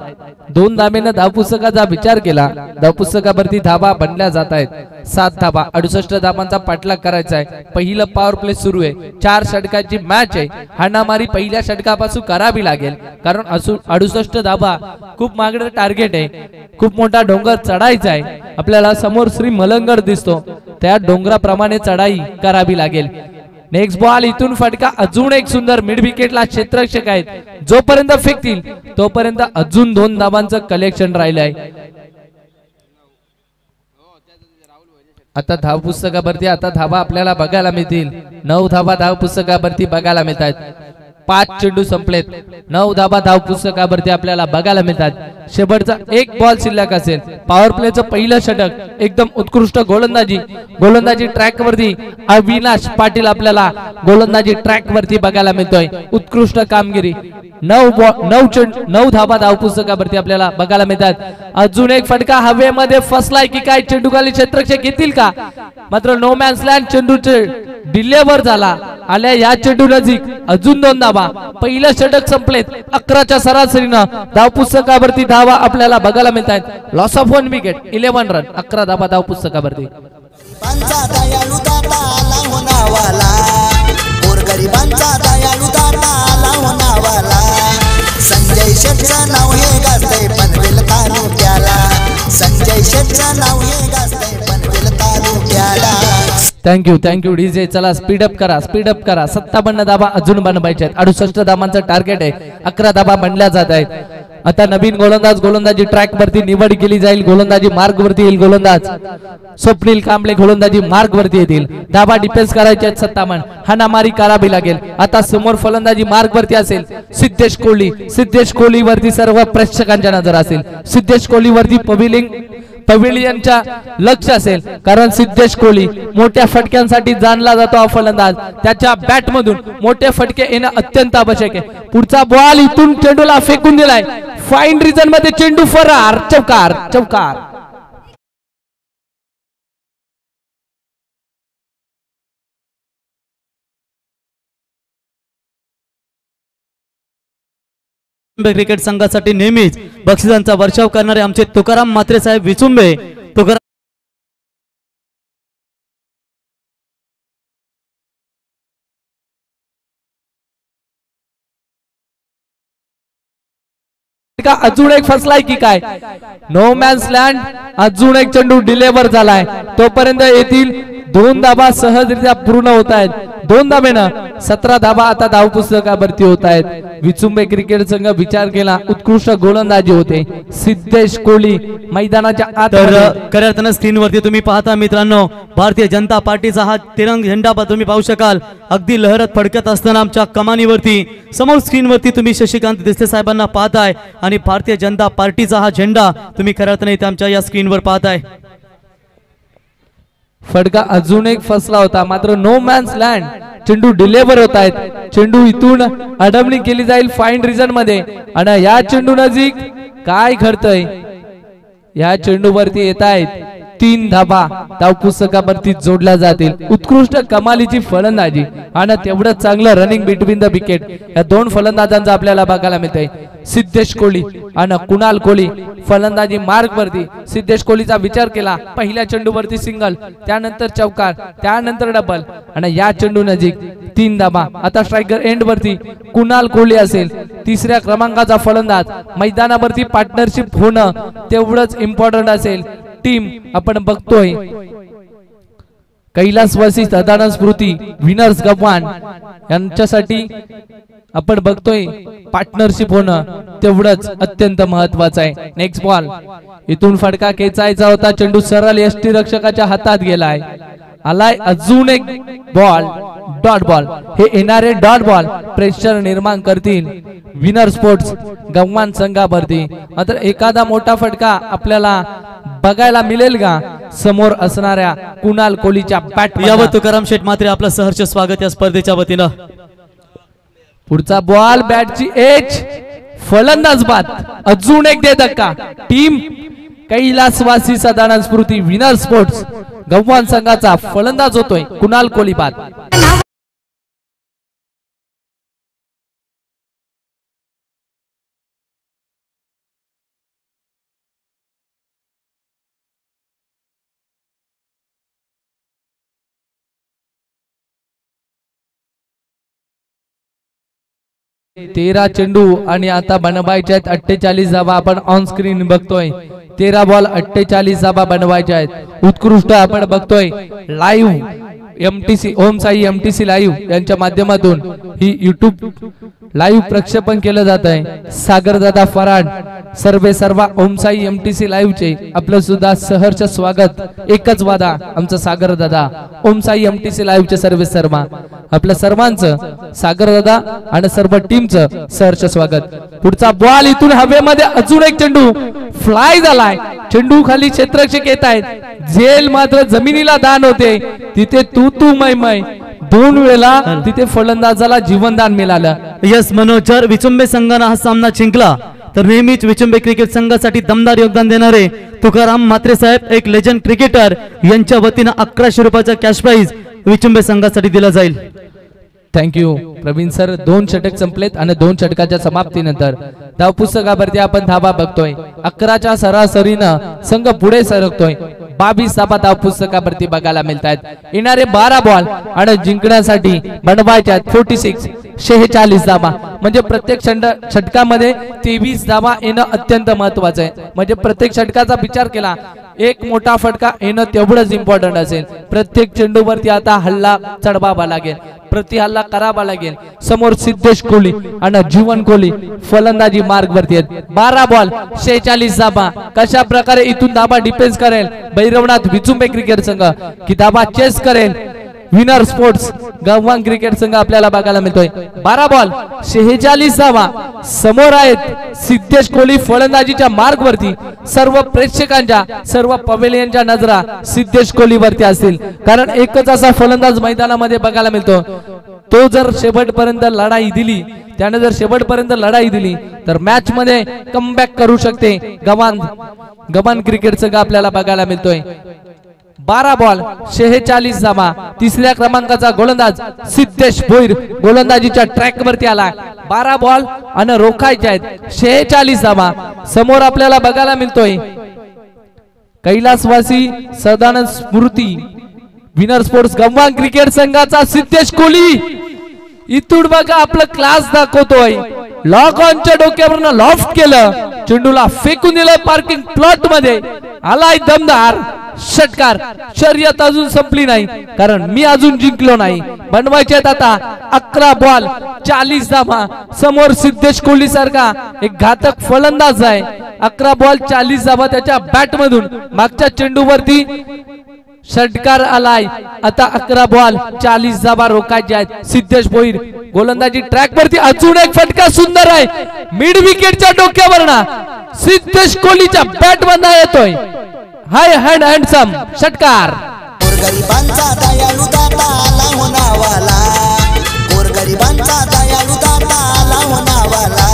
2 धाब्यानं धावपुस्तकाचा विचार केला. धावपुस्तकावरती धावा बनल्या जात आहेत. 7 धावा 68 धावांचा पाठलाग करायचा आहे. पहिलं पॉवर प्ले सुरू आहे. 4 षटकांची मॅच आहे. हाणामारी पहिल्या षटकापासून करावी लागेल कारण 68 धावा खूप मागणं टार्गेट आहे. खूप मोठा डोंगर चढायचा आहे. आपल्याला समोर श्री मलंगड दिसतो. त्या डोंगराप्रमाणे चढाई करावी लागेल. नेक्स्ट बॉल इथून फटका अजून एक सुंदर. मिड विकेटला क्षेत्ररक्षक आहेत. जोपर्यंत फेकतील तोपर्यंत अजून 2 धावांचं कलेक्शन राहिलं आहे. आता धाव पुस्तकावरती आता धावा आपल्याला बघायला मिळतील. 9 धावा धाव पुस्तकावरती बघायला मिळतात. 5 चेंडू संपलेत. 9 धावा धाव पुस्तकावरती आपल्याला बघायला मिळतात. शेवटचा एक बॉल शिल्लक असेल. पॉवर प्लेचं पहिलं षटक एकदम उत्कृष्ट गोलंदाजी ट्रॅक वरती अविनाश पाटील आपल्याला गोलंदाजी ट्रॅक वरती बघायला मिळतोय. उत्कृष्ट कामगिरी. 9 धावा धाव पुस्तकावरती आपल्याला बघायला मिळतात. अजून एक फटका हवेमध्ये फसलाय की काय. चेंडू खाली क्षेत्ररक्षक येतील का. मात्र नो मॅन्स लँड. चेंडूचे डिलेवर झाला. आल्या या चेंडू नजीक अजून 2 धावा. पहिलं षटक संपलेत. 11च्या सरासरीनं धाव पुस्तकावरती धावा आपल्याला बघायला मिळतात. लॉस ऑफ 1 विकेट 11 रन 11 धावा धाव पुस्तकावरती. पंचा दयाळू दाता आला हो नावाला. गोरगरिबांचा दयाळू दाता आला हो नावाला. Thank you DJ. चला स्पीडअप करा 57 धाबा अजून बनवायचे आहेत. 68 धाबांचं टार्गेट आहे. 11 धाबा बनल्या जात आहेत. आता नवीन गोलंदाजी ट्रॅक वरती निवड केली जाईल. गोलंदाजी मार्ग वरती येईल. गोलंदाज स्वप्नील कांबळे गोलंदाजी मार्ग वरती येतील. धाबा डिफेन्स करायचे आहेत. 57 हाणामारी करावी लागेल. आता समोर फलंदाजी मार्ग वरती असेल सिद्धेश कोहली वरती सर्व प्रेक्षकांच्या नजर असेल. सिद्धेश कोहली वरती पवेलियनच्या लक्ष असेल, कारण सिद्धेश कोहली मोठ्या फटक्यांसाठी जाणला जातो हा फलंदाज. त्याच्या बॅट मधून मोठे फटके येणं अत्यंत आवश्यक आहे. पुढचा बॉल इथून चेंडूला फेकून दिलाय. फाईन रिजन मध्ये चेंडू फरार. चौकार. क्रिकेट संघासाठी नेहमीच बक्षिसांचा वर्षाव करणारे आमचे तुकाराम म्हात्रे साहेब विचुंबे. अजून एक फसलाय की काय? No man's land. अजून एक चेंडू डिलेवर झालाय. तोपर्यंत येथील 2 धाबा सहजरित्या पूर्ण होत आहेत. 2 धाब्यानं 17 धाबा आता धावपुस्तकावरती होत आहेत. विचुंबे क्रिकेट संघ विचार केला उत्कृष्ट गोलंदाजी होते. सिद्धेश कोहली मैदानाच्या आत. तर खऱ्या अर्थानं स्क्रीनवरती तुम्ही पाहता मित्रांनो, भारतीय जनता पार्टीचा हा तिरंग झेंडा तुम्ही पाहू शकाल. अगदी लहरत फडकत असताना आमच्या कमानीवरती समोर स्क्रीनवरती तुम्ही शशिकांत देसले साहेबांना पाहताय आणि भारतीय जनता पार्टीचा हा झेंडा तुम्ही खऱ्या अर्थाने इथे आमच्या या स्क्रीनवर पाहताय. फडका अजून एक फसला होता, मात्र नो मॅन्स लँड. चेंडू डिलेवर होत आहेत. चेंडू इथून अडवणी केली जाईल फाईन रिजन मध्ये. आणि या चेंडू नजीक काय घडतंय? या चेंडूवरती येत आहेत 3 धाबा धावपुस्तकावरती जोडल्या जातील. उत्कृष्ट कमालीची फलंदाजी आणि तेवढंच चांगलं रनिंग बिटवीन द विकेट. या 2 फलंदाजांचा आपल्याला बघायला मिळतंय. सिद्धेश कोहली आणि कुणाल कोहली फलंदाजी मार्ग वरती. सिद्धेश कोहलीचा विचार केला. पहिल्या चेंडूवरती सिंगल, त्यानंतर चौकार, त्यानंतर डबल आणि या चेंडू नजीक 3 धाबा. आता स्ट्रायकर एंड वरती कुणाल कोहली असेल, 3ऱ्या क्रमांकाचा फलंदाज. मैदानावरती पार्टनरशिप होणं तेवढंच इम्पॉर्टंट असेल. टीम आपण बघतोय कैलासवासी सदानंद स्मृती विनर्स गव्हाण यांच्यासाठी आपण बघतोय पार्टनरशिप होणं तेवढंच अत्यंत महत्वाचं आहे. नेक्स्ट बॉल इथून फडका खेचायचा होता. चेंडू सरळ यष्टी रक्षकाच्या हातात गेलाय. आलाय अजून एक बॉल. Dot ball. हे येणारे डॉट बॉल प्रेशर निर्माण करतील विनर स्पोर्ट्स गव्हाण संघावरती. मात्र एखादा मोठा फटका आपल्याला बघायला मिळेल का समोर असणाऱ्या कुणाल कोहलीच्या बॅट? यावर तुकाराम शेठ म्हात्रे आपलं सहर्ष स्वागत या स्पर्धेच्या वतीनं. पुढचा बॉल बॅटची एज. फलंदाज बाद. अजून एक दे धक्का. टीम कैलासवासी सदानंद स्मृती विनर स्पोर्ट्स गव्हाण संघाचा फलंदाज होतोय कुणाल कोहली बाद. तेरा चेंडू आणि आता बनवायचे आहेत 48 धाबा. आपण ऑन स्क्रीन बघतोय 13 बॉल 48 धाबा बनवायचे आहेत. उत्कृष्ट आपण बघतोय लाईव्ह एमटीसी ओम साई एमटीसी लाईव्ह यांच्या माध्यमातून ही युट्यूब लाईव्ह प्रक्षेपण केलं जात आहे. सागरदादा फराड सर्वा ओम साई एमटीसी लाईव्ह चे आपलं सुद्धा सहर्ष स्वागत. एकच वादा आमचं सागरदादा ओम साई एमटीसी लाईव्ह चे सर्व आपल्या सर्वांचं सागरदादा आणि सर्व टीमचं सहर्ष स्वागत. पुढचा बॉल इथून हवेमध्ये अजून एक चेंडू फ्लाय झालाय. चेंडू खाली क्षेत्ररक्षक येत आहेत. झेल मात्र जमिनीला दान होते. तिथे तू मै 2 वेळा तिथे फलंदाजाला जीवनदान मिळालं. यस मनोज, जर विचुंबे संघानं हा सामना जिंकला तर नेहमीच विचुंबे क्रिकेट संघासाठी दमदार योगदान देणारे तुकाराम म्हात्रे साहेब एक लेजंड क्रिकेटर यांच्या वतीनं 1100 रुपयाचा कॅश प्राइज विचुंबे संघासाठी दिला जाईल. Thank you Pravin sir. 2 षटक संपलेत आणि 2 षटकाच्या समाप्तीनंतर धावपुस्तकावरती आपण धाबा बघतोय. 11च्या सरासरीनं संघ पुढे सरकतोय. 22 धाबा धावपुस्तकावरती बघायला मिळत आहेत. येणारे 12 बॉल आणि जिंकण्यासाठी बनवायच्या 46 46 धाबा म्हणजे प्रत्येक षटकामध्ये 23 धाबा येणं अत्यंत महत्वाचं आहे. म्हणजे प्रत्येक षटकाचा विचार केला एक मोठा फटका येणं तेवढंच इम्पॉर्टंट असेल. प्रत्येक चेंडूवरती आता हल्ला चढवावा लागेल, प्रति हल्ला करावा लागेल. समोर सिद्धेश कोहली आणि जीवन कोहली फलंदाजी मार्ग वरती आहेत. 12 बॉल 46 धाबा. कशा प्रकारे इथून धाबा डिफेन्स करेल भैरवनाथ विचुंबे क्रिकेट संघ की धाबा चेस करेल विनर स्पोर्ट्स गव्हाण क्रिकेट संघ आपल्याला बघायला मिळतोय. 12 बॉल 46 धावा. समोर आहेत सिद्धेश कोहली फलंदाजीच्या मार्ग वरती. सर्व प्रेक्षकांच्या सर्व पवेलियनच्या नजरा सिद्धेश कोहली वरती असतील, कारण एकच असा फलंदाज मैदानामध्ये बघायला मिळतो. तो जर शेवटपर्यंत लढाई दिली, त्याने जर शेवटपर्यंत लढाई दिली तर मॅच मध्ये कमबॅक करू शकते गव्हाण क्रिकेट संघ आपल्याला बघायला मिळतोय. 12 बॉल 46 धावा. तिसऱ्या क्रमांकाचा गोलंदाज सिद्धेश भोईर गोलंदाजीच्या ट्रॅक वरती आला. 12 बॉल आणि रोखायचे आहेत 46 धावा. समोर आपल्याला बघायला मिळतोय कैलासवासी सदानंद स्मृती विनर स्पोर्ट्स गव्हाण क्रिकेट संघाचा सिद्धेश कोहली. इथून बघा आपलं क्लास दाखवतोय. लॉक ऑनच्या डोक्यावरनं लॉफ्ट केलं, चेंडूला फेकून दिलं पार्किंग प्लॉट मध्ये. आलाय दमदार षटकार. शर्यत अजून संपली नाही, कारण मी अजून जिंकलो नाही. बनवायचे आता 11 बॉल 40 धावा. समोर सिद्धेश कोहली सारखा एक घातक फलंदाज आहे. 11 बॉल 40 धावा त्याच्या बॅट मधून. मागच्या चेंडूवरती षटकार आलाय. आता 11 बॉल 40 धावा रोखायचे आहेत. सिद्धेश भोईर गोलंदाजी ट्रॅक वरती. अजून एक फटका सुंदर आहे मिड विकेटच्या डोक्यावरना. सिद्धेश कोहलीच्या बॅट मधून येतोय हाय हँड हँडसम षटकार. गोरगरिबांचा दयाळू दाता आला हो नावाला, गोरगरिबांचा दयाळू दाता आला हो नावाला.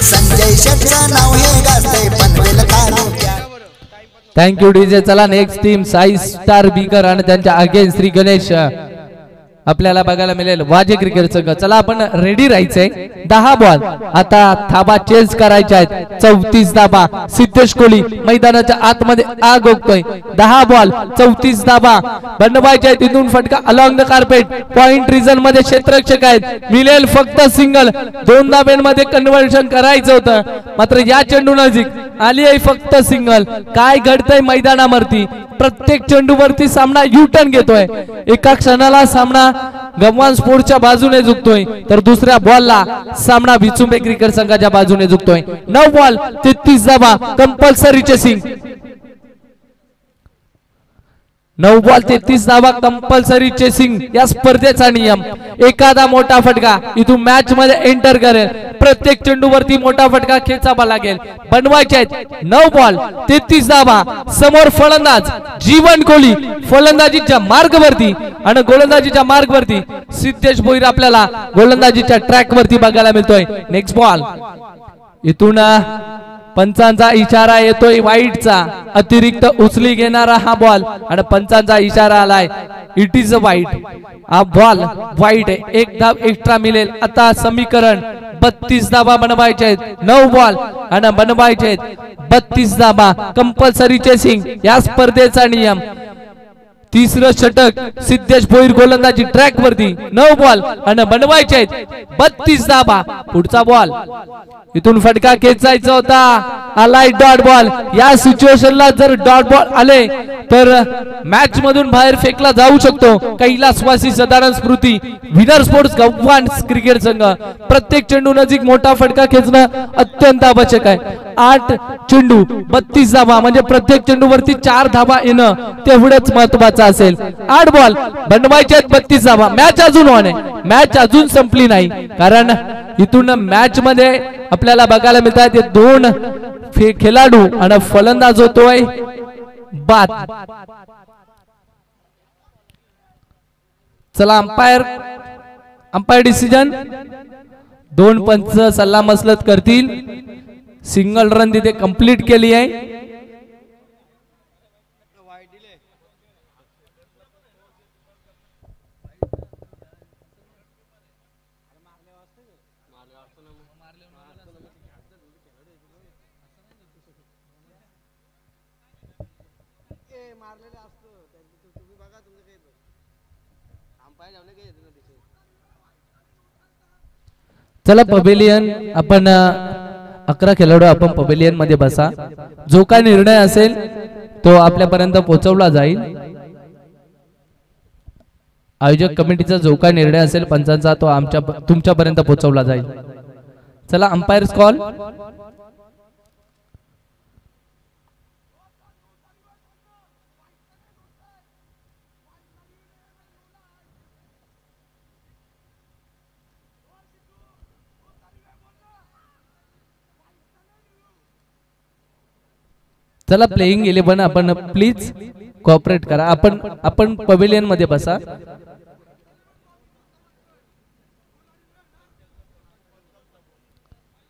संजय शेटचं नाव हे गाजतंय पनवेल तालुक्यात. Thank you DJ. चला नेक्स्ट टीम साई स्टार बीकर आणि त्यांच्या अगेन्स्ट श्री गणेश आपल्याला बघायला मिळेल वाजे क्रिकेट संघ. चला आपण रेडी राहायचंय. 10 बॉल आता धाबा चेंज करायच्या आहेत. 34 धाबा. सिद्धेश कोहली मैदानाच्या आतमध्ये आग ओकतोय. 10 बॉल 34 धाबा बनवायचे आहेत. तिथून फटका along the carpet. Point region मध्ये क्षेत्ररक्षक आहेत. मिळेल फक्त सिंगल. 2 धाब्यांमध्ये कन्व्हर्शन करायचं होतं, मात्र या चेंडू नजीक आली आहे फक्त सिंगल. काय घडतंय मैदानावरती? प्रत्येक चेंडूवरती सामना यू टर्न घेतोय. एका क्षणाला सामना गव्हाण स्पोर्ट्सच्या बाजूने झुकतोय, तर दुसऱ्या बॉलला सामना विचुंबे क्रिकेट संघाच्या बाजूने झुकतोय. 9 बॉल 33 धावा. Compulsory chasing. 9 बॉल 33 धावा कंपल्सरी चेसिंग या स्पर्धेचा नियम. एखादा मोठा फटका इथून मॅच मध्ये एंटर करेल. प्रत्येक चेंडूवरती मोठा फटका खेचावा लागेल. बनवायचे आहेत 9 बॉल 33 धावा. समोर फलंदाज जीवन कोहली फलंदाजीच्या मार्गवरती आणि गोलंदाजीच्या मार्गवरती सिद्धेश भोईर आपल्याला गोलंदाजीच्या ट्रॅक वरती बघायला मिळतोय. Next ball. इथून पंचांचा इशारा येतोय वाईटचा. अतिरिक्त उचली घेणारा हा बॉल आणि पंचांचा इशारा आलाय इट इज अ वाईट. हा बॉल वाईट आहे. 1 धाव एक्स्ट्रा मिळेल. आता समीकरण 32 धावा बनवायचे आहेत. 9 बॉल आणि बनवायचे आहेत 32 धावा. कंपल्सरी चेसिंग या स्पर्धेचा नियम. तिसरं षटक सिद्धेश भोईर गोलंदाजी ट्रॅक वरती. 9 बॉल आणि बनवायचे आहेत 32 धावा. पुढचा बॉल इथून फटका खेचायचा होता. आलाय डॉट बॉल. या सिच्युएशनला जर डॉट बॉल आले तर मॅच मधून बाहेर फेकला जाऊ शकतो. कैलासवासी सदानंद स्मृती विनर स्पोर्ट्स गव्हाण क्रिकेट संघ. प्रत्येक चेंडू नजीक मोठा फटका खेचणं अत्यंत आवश्यक आहे. 8 चेंडू 32 धावा म्हणजे प्रत्येक चेंडूवरती 4 धावा येणं तेवढंच महत्वाचं असेल. 8 बॉल बनवायचे आहेत 32 धावा. मॅच अजून ऑन आहे. मॅच अजून संपली नाही, कारण इथून मॅच मध्ये आपल्याला बघायला मिळतात 2 खेळाडू आणि फलंदाज होतोय बाद. चला अंपायर डिसिजन. 2 पंच सल्ला मसलत करतील. सिंगल रन तिथे कंप्लीट केली आहे. चला पवेलियन आपण 11 खेळाडू आपण पवेलियन मध्ये बसा. जो काय निर्णय असेल तो आपल्यापर्यंत पोहोचवला जाईल. आयोजक कमिटीचा जो काय निर्णय असेल पंचांचा तो तुमच्यापर्यंत पोहोचवला जाईल. चला अंपायर्स कॉल. चला प्लेइंग 11 आपण प्लीज कोऑपरेट करा. आपण पवेलियन मध्ये बसा.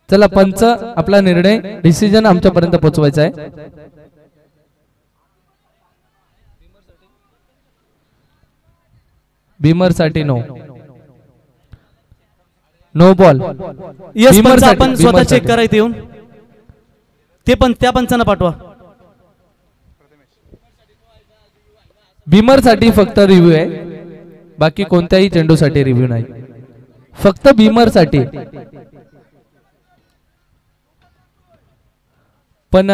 चला पंच आपला निर्णय डिसिजन आमच्यापर्यंत पोहोचवायचा आहे. बीमर साठी नो बॉल. यस Beamer पंच साठी, आपण Beamer स्वतः साठी. चेक करायचं येऊन ते पण त्या पंचांना पाठवा. बीमर साठी फक्त रिव्ह्यू आहे. बाकी कोणत्याही चेंडूसाठी रिव्ह्यू नाही. फक्त बीमर साठी. पण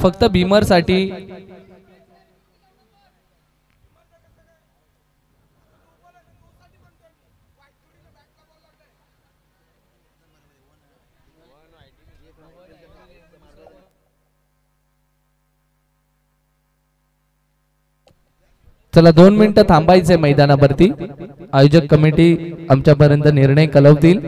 फक्त बीमर साठी चला 2 मिनिटं थांबायचे मैदानावरती. आयोजक कमिटी आमच्यापर्यंत निर्णय कळवतील.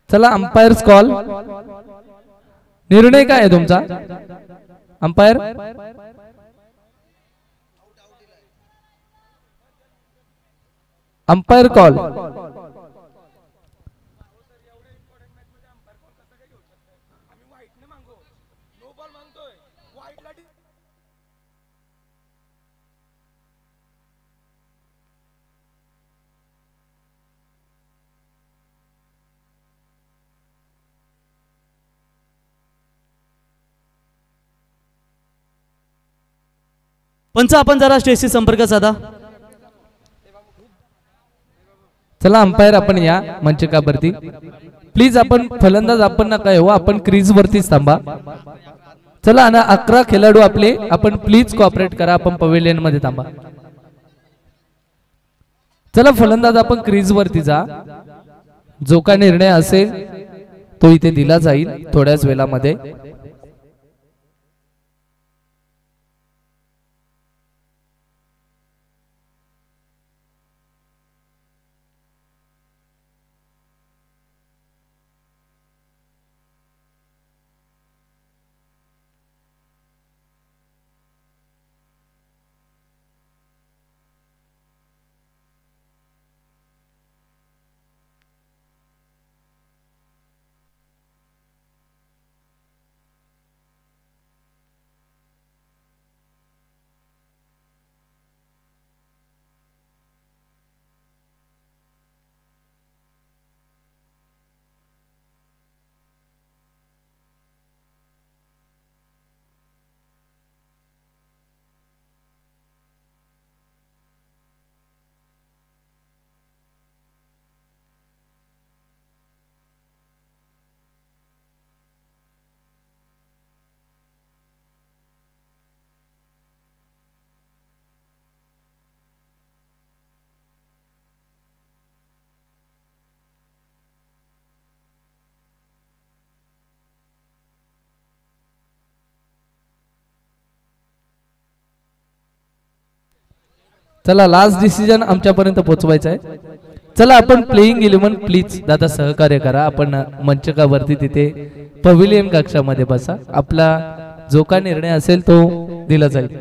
चला अंपायर्स कॉल. निर्णय काय आहे तुमचा अंपायर? Umpire call. पंच आपण जरा स्टेजशी संपर्क साधा. चला अंपायर आपण या मंचकावरती प्लीज. आपण फलंदाज आपण नका येऊ. आपण क्रीज वरतीच थांबा. चला ना 11 खेळाडू आपले आपण प्लीज कोऑपरेट करा. आपण पवेलियन मध्ये थांबा. चला फलंदाज आपण क्रीज वरती जा. जो काय निर्णय असेल तो इथे दिला जाईल थोड्याच वेळामध्ये. चला लास्ट डिसिजन आमच्यापर्यंत पोहोचवायचा आहे. चला आपण प्लेइंग 11 प्लीज दादा सहकार्य करा. आपण मंचकावरती तिथे पवेलियन कक्षामध्ये बसा. आपला जो काय निर्णय असेल तो दिला जाईल.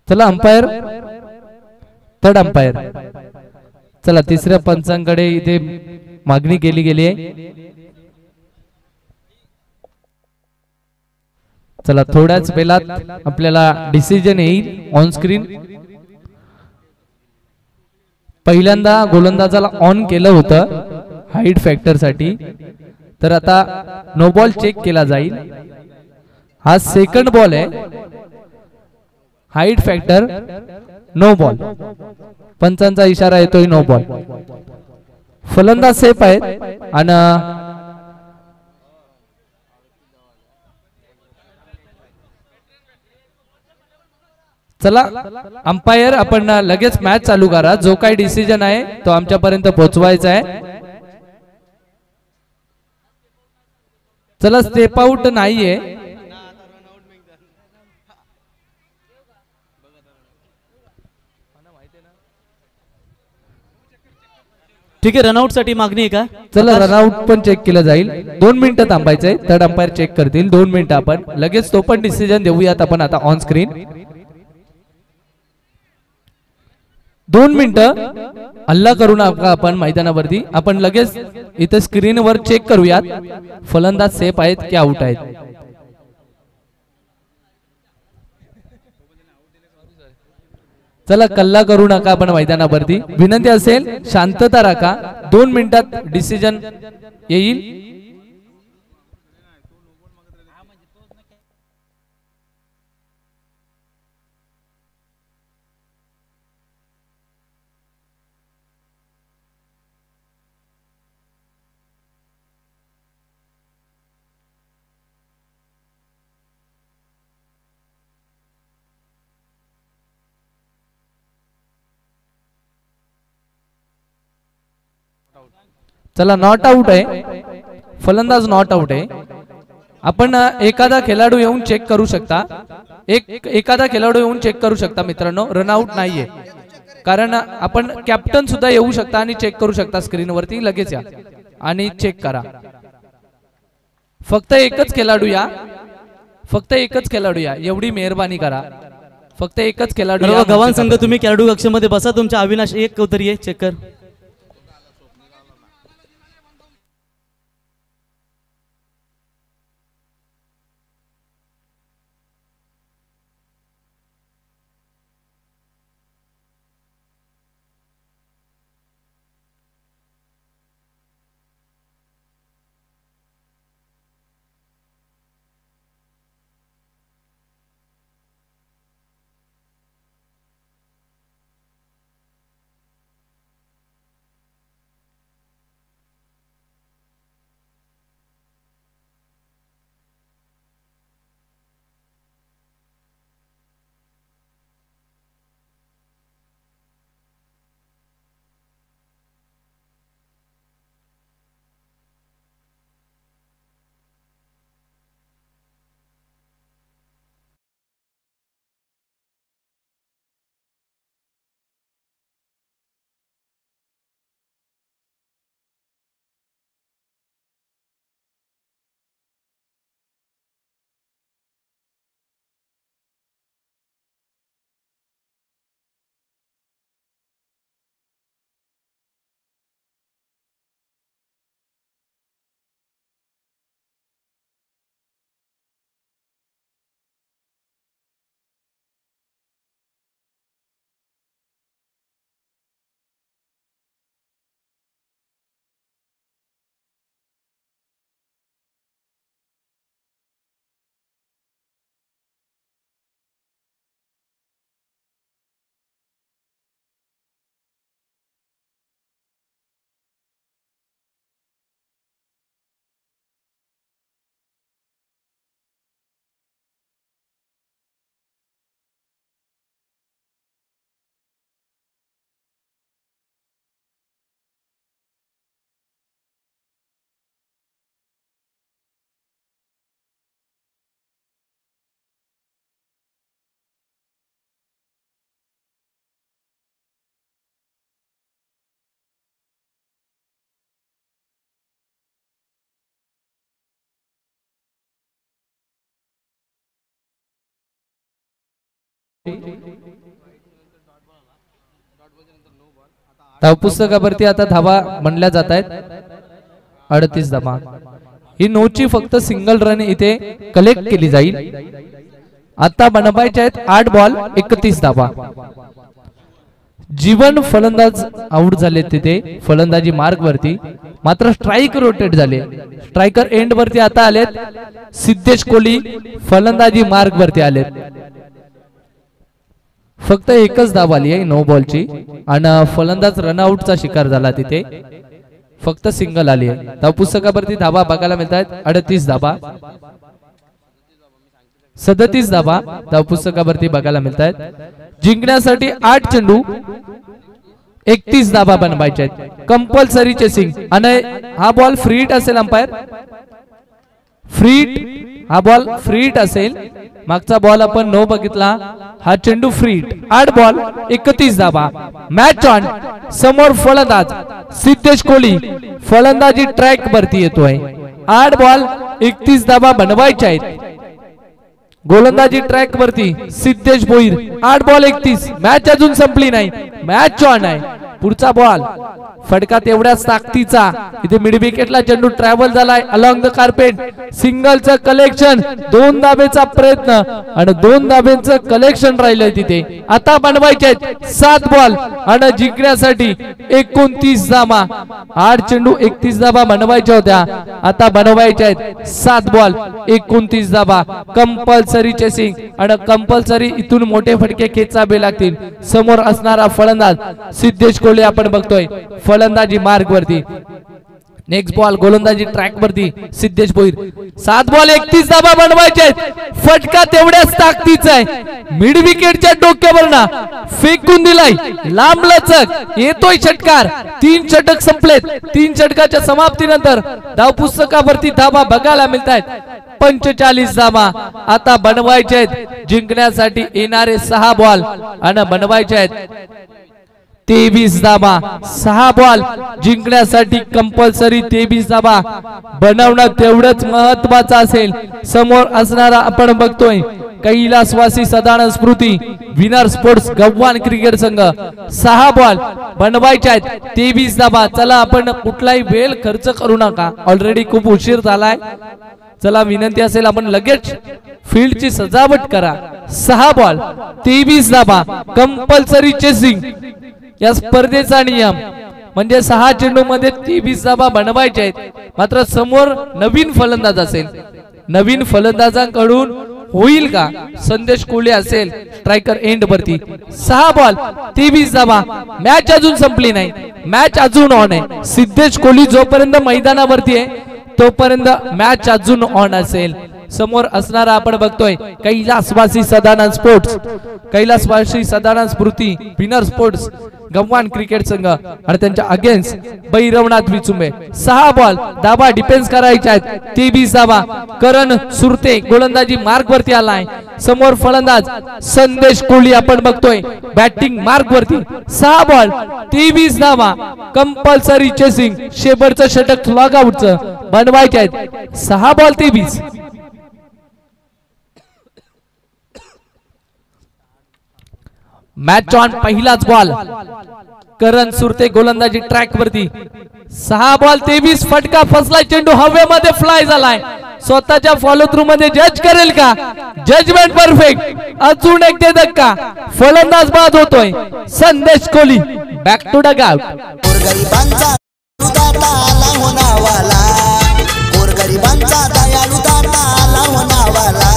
चला अंपायर, थर्ड अंपायर. चला तिसऱ्या पंचांकडे इथे मागणी केली गेली आहे. चला थोड्याच वेळात आपल्याला डिसिजन येईल ऑन स्क्रीन. पहिल्यांदा गोलंदाजाला ऑन केलं होतं हाईट फॅक्टर साठी, तर आता नो बॉल चेक केला जाईल. हा सेकंड बॉल आहे, हाईट फॅक्टर नो बॉल. पंचांचा इशारा येतोय नो बॉल. फलंदाज सेफ आहेत आणि चला अंपायर आपण लगेच मॅच चालू करा. जो काही डिसिजन आहे तो आमच्यापर्यंत पोहोचवायचा आहे. चला स्टेप आउट नाहीये. ठीक आहे, रनआउट साठी मागणी आहे का? चला रनआउट पण चेक केलं जाईल. 2 मिनिटं थांबायचंय. थर्ड अंपायर चेक करतील. 2 मिनिटं आपण लगेच तो पण डिसिजन देऊयात आपण आता ऑन स्क्रीन. 2 मिनिटं हल्ला करू नका आपण मैदानावरती. आपण लगेच इथे स्क्रीनवर चेक करूयात फलंदाज सेफ आहेत की आउट आहेत. चला कल्ला करू नका आपण मैदानावरती. विनंती असेल शांतता राखा. 2 मिनिटात डिसिजन येईल. चला नॉट आउट आहे. फलंदाज नॉट आउट आहे. आपण एखादा खेळाडू येऊन चेक करू शकता. एखादा खेळाडू येऊन चेक करू शकता मित्रांनो. रनआउट नाहीये. कारण आपण कॅप्टन सुद्धा येऊ शकता आणि चेक करू शकता स्क्रीनवरती. लगेच या आणि चेक करा. फक्त एकच खेळाडू या. फक्त एकच खेळाडू या. एवढी मेहरबानी करा. फक्त एकच खेळाडू या. गव्हाण संघ तुम्ही खेळाडू कक्षामध्ये बसा. तुमच्या अविनाश एक उतरी आहे, चेक कर. पुस्तकावरती आता धावा म्हणल्या जात आहेत 38 धावा. ही नोची फक्त सिंगल रन इथे कलेक्ट केली जाईल. आता बनवायचे आहेत 8 बॉल 31 धावा. जीवन फलंदाज आउट झाले तिथे फलंदाजी मार्ग वरती, मात्र स्ट्राइक रोटेट झाले. स्ट्रायकर एंड वरती आता आलेत सिद्धेश कोहली फलंदाजी मार्ग वरती आलेत. फक्त एकच धाव आली आहे 9 बॉलची आणि फलंदाज रनआउटचा शिकार झाला तिथे. फक्त सिंगल आली आहे. धाव पुस्तकावरती धावा बघायला मिळत आहेत 38 धावा 37 धावा धाव पुस्तकावरती बघायला मिळत आहेत. जिंकण्यासाठी 8 चेंडू 31 धावा बनवायचे आहेत. कंपल्सरी चेसिंग आणि हा बॉल फ्री हिट असेल. अंपायर फ्री हिट, हा बॉल फ्री हिट असेल. मागचा बॉल आपण नो बघितला, हा चेंडू फ्री हिट. 8 बॉल 31 धावा. Match on. समोर फलंदाज सिद्धेश कोहली फलंदाजी ट्रॅक वरती येतोय. 8 बॉल 31 धावा बनवायच्या आहेत. गोलंदाजी ट्रॅक वरती सिद्धेश भोईर. 8 बॉल 31. मॅच अजून संपली नाही, मॅच ऑन आहे. पुढचा बॉल फटका तेवढ्याच ताकदीचा. इथे मिड विकेटला चेंडू ट्रॅव्हल झालाय अलॉंग द कार्पेट. सिंगलचं कलेक्शन, 2 धाबेचा प्रयत्न आणि 2 धाबेचं कलेक्शन राहिलंय तिथे. आता बनवायचे आहेत 7 बॉल आणि जिंकण्यासाठी 29 धावा. 8 चेंडू 31 धावा बनवायच्या होत्या, आता बनवायच्या आहेत 7 बॉल 29 धावा. कंपल्सरी चेसिंग आणि कंपल्सरी इथून मोठे फटके खेचावे लागतील. समोर असणारा फलंदाज सिद्धेश कोहली आपण बघतोय फलंदाजी मार्ग वरती. नेक्स्ट बॉल गोलंदाजी ट्रॅक वरती सिद्धेश भोईर. 7 बॉल 31 धावा बनवायचे आहेत. फटका तेवढ्याच ताकदीचा आहे. मिड विकेटच्या डोक्यावर ना फेकून दिलाय लांब लचक येतोय षटकार. 3 षटक संपलेत. 3 षटकाच्या समाप्तीनंतर धाव पुस्तकावरती धावा बघायला मिळत आहेत 45 धावा. आता बनवायचे आहेत जिंकण्यासाठी येणारे 6 बॉल आणि बनवायचे आहेत 23 धावा. 6 बॉल जिंकण्यासाठी कंपल्सरी 23 धावा बनवणं तेवढंच महत्वाचं असेल. समोर असणारा आपण बघतोय कैलासवासी सदानंद स्मृती विनर स्पोर्ट्स गव्हाण क्रिकेट संघ. 6 बॉल बनवायचे आहेत 23 धावा. चला आपण कुठलाही वेळ खर्च करू नका, ऑलरेडी खूप उशीर झालाय. चला विनंती असेल आपण लगेच फील्डची सजावट करा. 6 बॉल 23 धावा कंपल्सरी चेसिंग या स्पर्धेचा नियम म्हणजे 6 चेंडू मध्ये 23 धावा बनवायचे आहेत. मात्र समोर नवीन फलंदाज असेल, नवीन फलंदाजांकडून होईल का? संदेश कोहली असेल स्ट्रायकर एंड वरती. 6 बॉल 23 धावा. मॅच अजून संपली नाही, मॅच अजून ऑन आहे. सिद्धेश कोहली जोपर्यंत मैदानावरती आहे तोपर्यंत मॅच अजून ऑन असेल. समोर असणारा आपण बघतोय कैलासवासी सदानंद स्पोर्ट्स, कैलासवासी सदानंद स्मृती विनर स्पोर्ट्स गव्हाण क्रिकेट संघ आणि त्यांच्या अगेन्स्ट भैरवनाथ विचुंबे. 6 बॉल धावा डिफेन्स करायच्या आहेत 23 धावा. करण सुरते गोलंदाजी मार्ग वरती आलाय. समोर फलंदाज संदेश कोहली आपण बघतोय बॅटिंग मार्ग वरती. 6 बॉल 23 धावा कंपल्सरी चेसिंग. शेवटचं षटक लॉगआउटचं बनवायचे आहेत 6 बॉल 23. Match on. पहिलाच बॉल करण सुरते गोलंदाजी ट्रॅक वरती. 6 बॉल 23. फटका फसलाय, चेंडू हवेमध्ये फ्लाय झालाय. स्वतःच्या फॉलो थ्रू मध्ये जज करेल का? Judgment perfect. अजून एक दे धक्का, फलंदाज बाद होतोय Sandesh Kohli. Back to dugout. गोरगरिबांचा दाता आला हो नावाला, गोरगरिबांचा दयाळू दाता आला हो नावाला.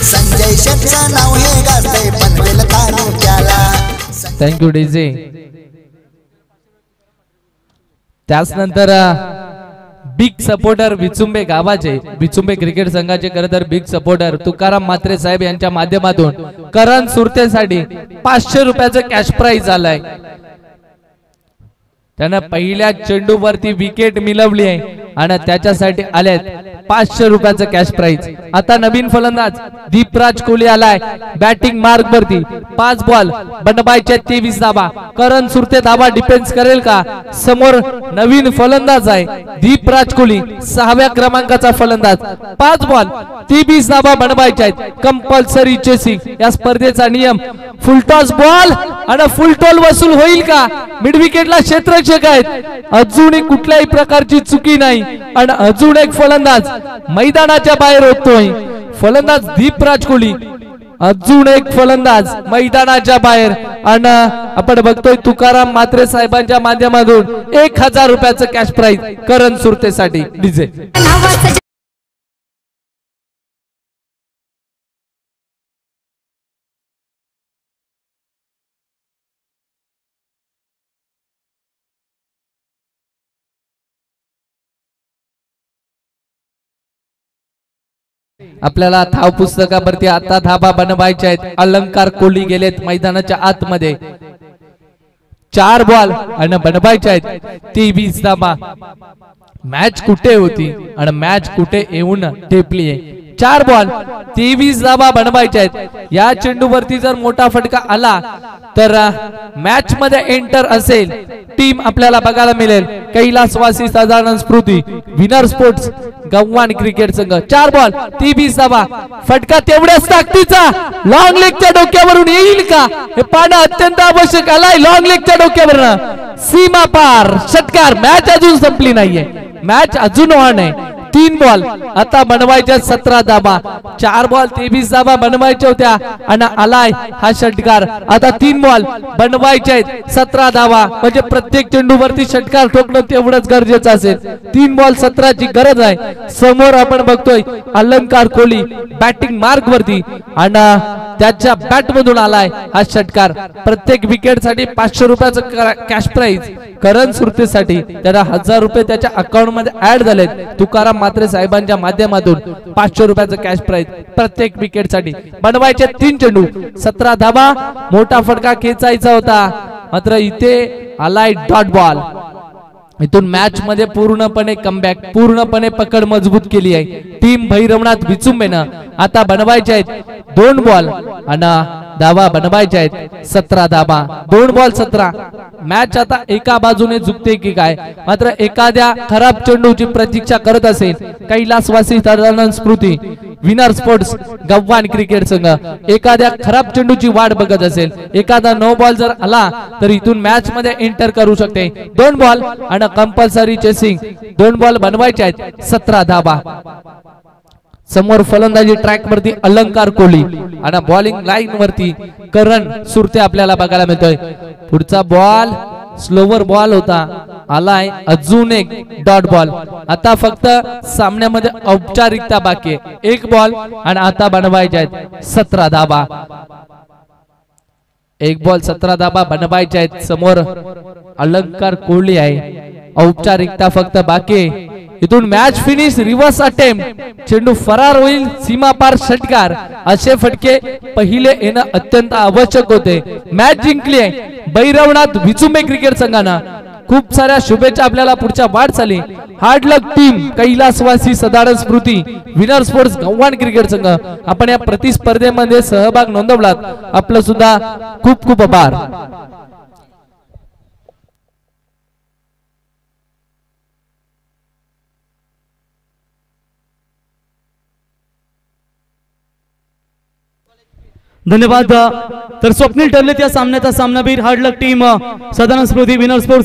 संजय शेठचं नाव हे गाजते पनवेल तालुक्याला. Thank you DJ. त्याचनंतर बिग सपोर्टर विचुंबे गावाचे, विचुंबे क्रिकेट संघाचे खरं तर बिग सपोर्टर तुकाराम म्हात्रे साहेब यांच्या माध्यमातून करण सुरतेसाठी 500 रुपयाचं कॅश प्राइज आलाय. त्यानं पहिल्या चेंडूवरती विकेट मिळवली आहे आणि त्याच्यासाठी आलेत 500 रुपयाचं कॅश प्राइज। आता नवीन फलंदाज दीपराज कोहली आलाय बॅटिंग मार्क वरती। 5 बॉल बनवायचे 23 धाबा। करण सुरते धाबा डिफेन्स करेल का? समोर नवीन फलंदाज आहे दीपराज कोहली 6व्या क्रमांकाचा फलंदाज। 5 बॉल 23 धाबा बनवायचे आहेत। कंपल्सरी चेसिंग या स्पर्धेचा नियम। फुलटॉस बॉल आणि फुलटॉल वसूल होईल का? मिड विकेटला क्षेत्ररक्षक आहेत अजूनही कुठल्याही प्रकारची चुकी नाही आणि अजून एक फलंदाज मैदानाच्या बाहेर होतोय। फलंदाज दीपराज कोहली अजून एक फलंदाज मैदानाच्या बाहेर आणि आपण बघतोय तुकाराम म्हात्रे साहेबांच्या माध्यमातून 1000 रुपयाचं कॅश प्राइज करण सुरतेसाठी। डीजे आपल्याला धाव पुस्तकावरती आता धाबा बनवायचे आहेत। अलंकार कोहली गेलेत मैदानाच्या आतमध्ये। 4 बॉल आणि बनवायचे आहेत 23 धाबा। मॅच कुठे होती आणि मॅच कुठे येऊन टेपली आहे। 4 बॉल 23 धाबा बनवायचे आहेत। या चेंडूवरती जर मोठा फटका आला तर मॅच मध्ये एंटर असेल टीम आपल्याला बघायला मिळेल कैलासवासी साधारण स्फूर्ती विनर स्पोर्ट्स गव्हाण क्रिकेट संघ। 4 बॉल 23 धाबा। फटका तेवढ्याच ताकदीचा लॉंग लेगच्या डोक्यावरून येईल का हे पाहणं अत्यंत आवश्यक आलाय। लॉंग लेगच्या डोक्यावरून सीमा पार षटकार। मॅच अजून संपली नाहीये मॅच अजून ऑन आहे। 3 बॉल आता बनवायच्या 17 धाबा। 4 बॉल 23 धाबा बनवायच्या होत्या आणि आलाय हा षटकार। आता 3 बॉल बनवायचे आहेत 17 धाबा म्हणजे प्रत्येक चेंडूवरती षटकार ठोकणं तेवढंच गरजेचं असेल। 3 बॉल 17 ची गरज आहे। समोर आपण बघतोय अलंकार कोहली बॅटिंग मार्क वरती आणि त्याच्या बॅट मधून आलाय हा षटकार। प्रत्येक विकेट साठी 500 रुपयाचं कॅश प्राइज करण सुरतेसाठी। त्याला 1000 रुपये त्याच्या अकाउंट मध्ये ऍड झालेत तुकाराम म्हात्रे साहेबांच्या माध्यमातून। 500 रुपयाचं कॅश प्राइज प्रत्येक विकेट साठी। बनवायचे 3 चेंडू 17 धाबा। मोठा फटका खेचायचा होता मात्र इथे आलाय डॉट बॉल। इथून मॅच मध्ये पूर्णपणे कमबॅक पूर्णपणे पकड मजबूत केली आहे टीम भैरवनाथ विचुंबेनं। आता बनवायचे आहेत 2 बॉल आणि धावा बनवायचे आहेत 17 धाबा। 2 बॉल 17। मॅच आता एका बाजूने झुकते की काय मात्र एखाद्या खराब चेंडूची प्रतीक्षा करत असेल कैलासवासी साधारण स्फूर्ती विनर स्पोर्ट्स गव्हाण क्रिकेट संघ। एखाद्या खराब चेंडूची वाट बघत असेल एखादा नो बॉल जर आला तर इथून मॅच मध्ये एंटर करू शकते। 2 बॉल आणि कंपल्सरी चेसिंग। 2 बॉल बनवायचे आहेत 17 धाबा। समोर फलंदाजी ट्रॅक वरती अलंकार कोहली आणि बॉलिंग लाईन वरती करण सुरते आपल्याला बघायला मिळतोय। पुढचा बॉल स्लोवर बॉल होता आलाय अजून एक डॉट बॉल। आता फक्त सामन्यामध्ये औपचारिकता बाकी आहे। 1 बॉल आणि आता बनवायचे आहेत 17 धाबा। 1 बॉल 17 धाबा बनवायचे आहेत। समोर अलंकार कोहली आहे औपचारिकता फक्त बाकी। इथून मॅच फिनिश रिव्हर्स अटेम्प्ट चेंडू फरार होईल सीमा पार षटकार। असे फटके पहिले येणं अत्यंत आवश्यक होते। मॅच जिंकली आहे भैरवनाथ विचुंबे क्रिकेट संघानं। खूप साऱ्या शुभेच्छा आपल्याला पुढच्या वाटचाली। हार्ड लक टीम कैलासवासी सदारण स्फूर्ती विनर स्पोर्ट्स गव्हाण क्रिकेट संघ। आपण या प्रतिस्पर्धेमध्ये सहभाग नोंदवलात आपलं सुद्धा खूप खूप आभार। धन्यवाद। तर स्वप्नील ठरले त्या सामन्याचा सामनावीर हार्ड लक टीम साधारण स्फूर्ती विनर स्पोर्ट्स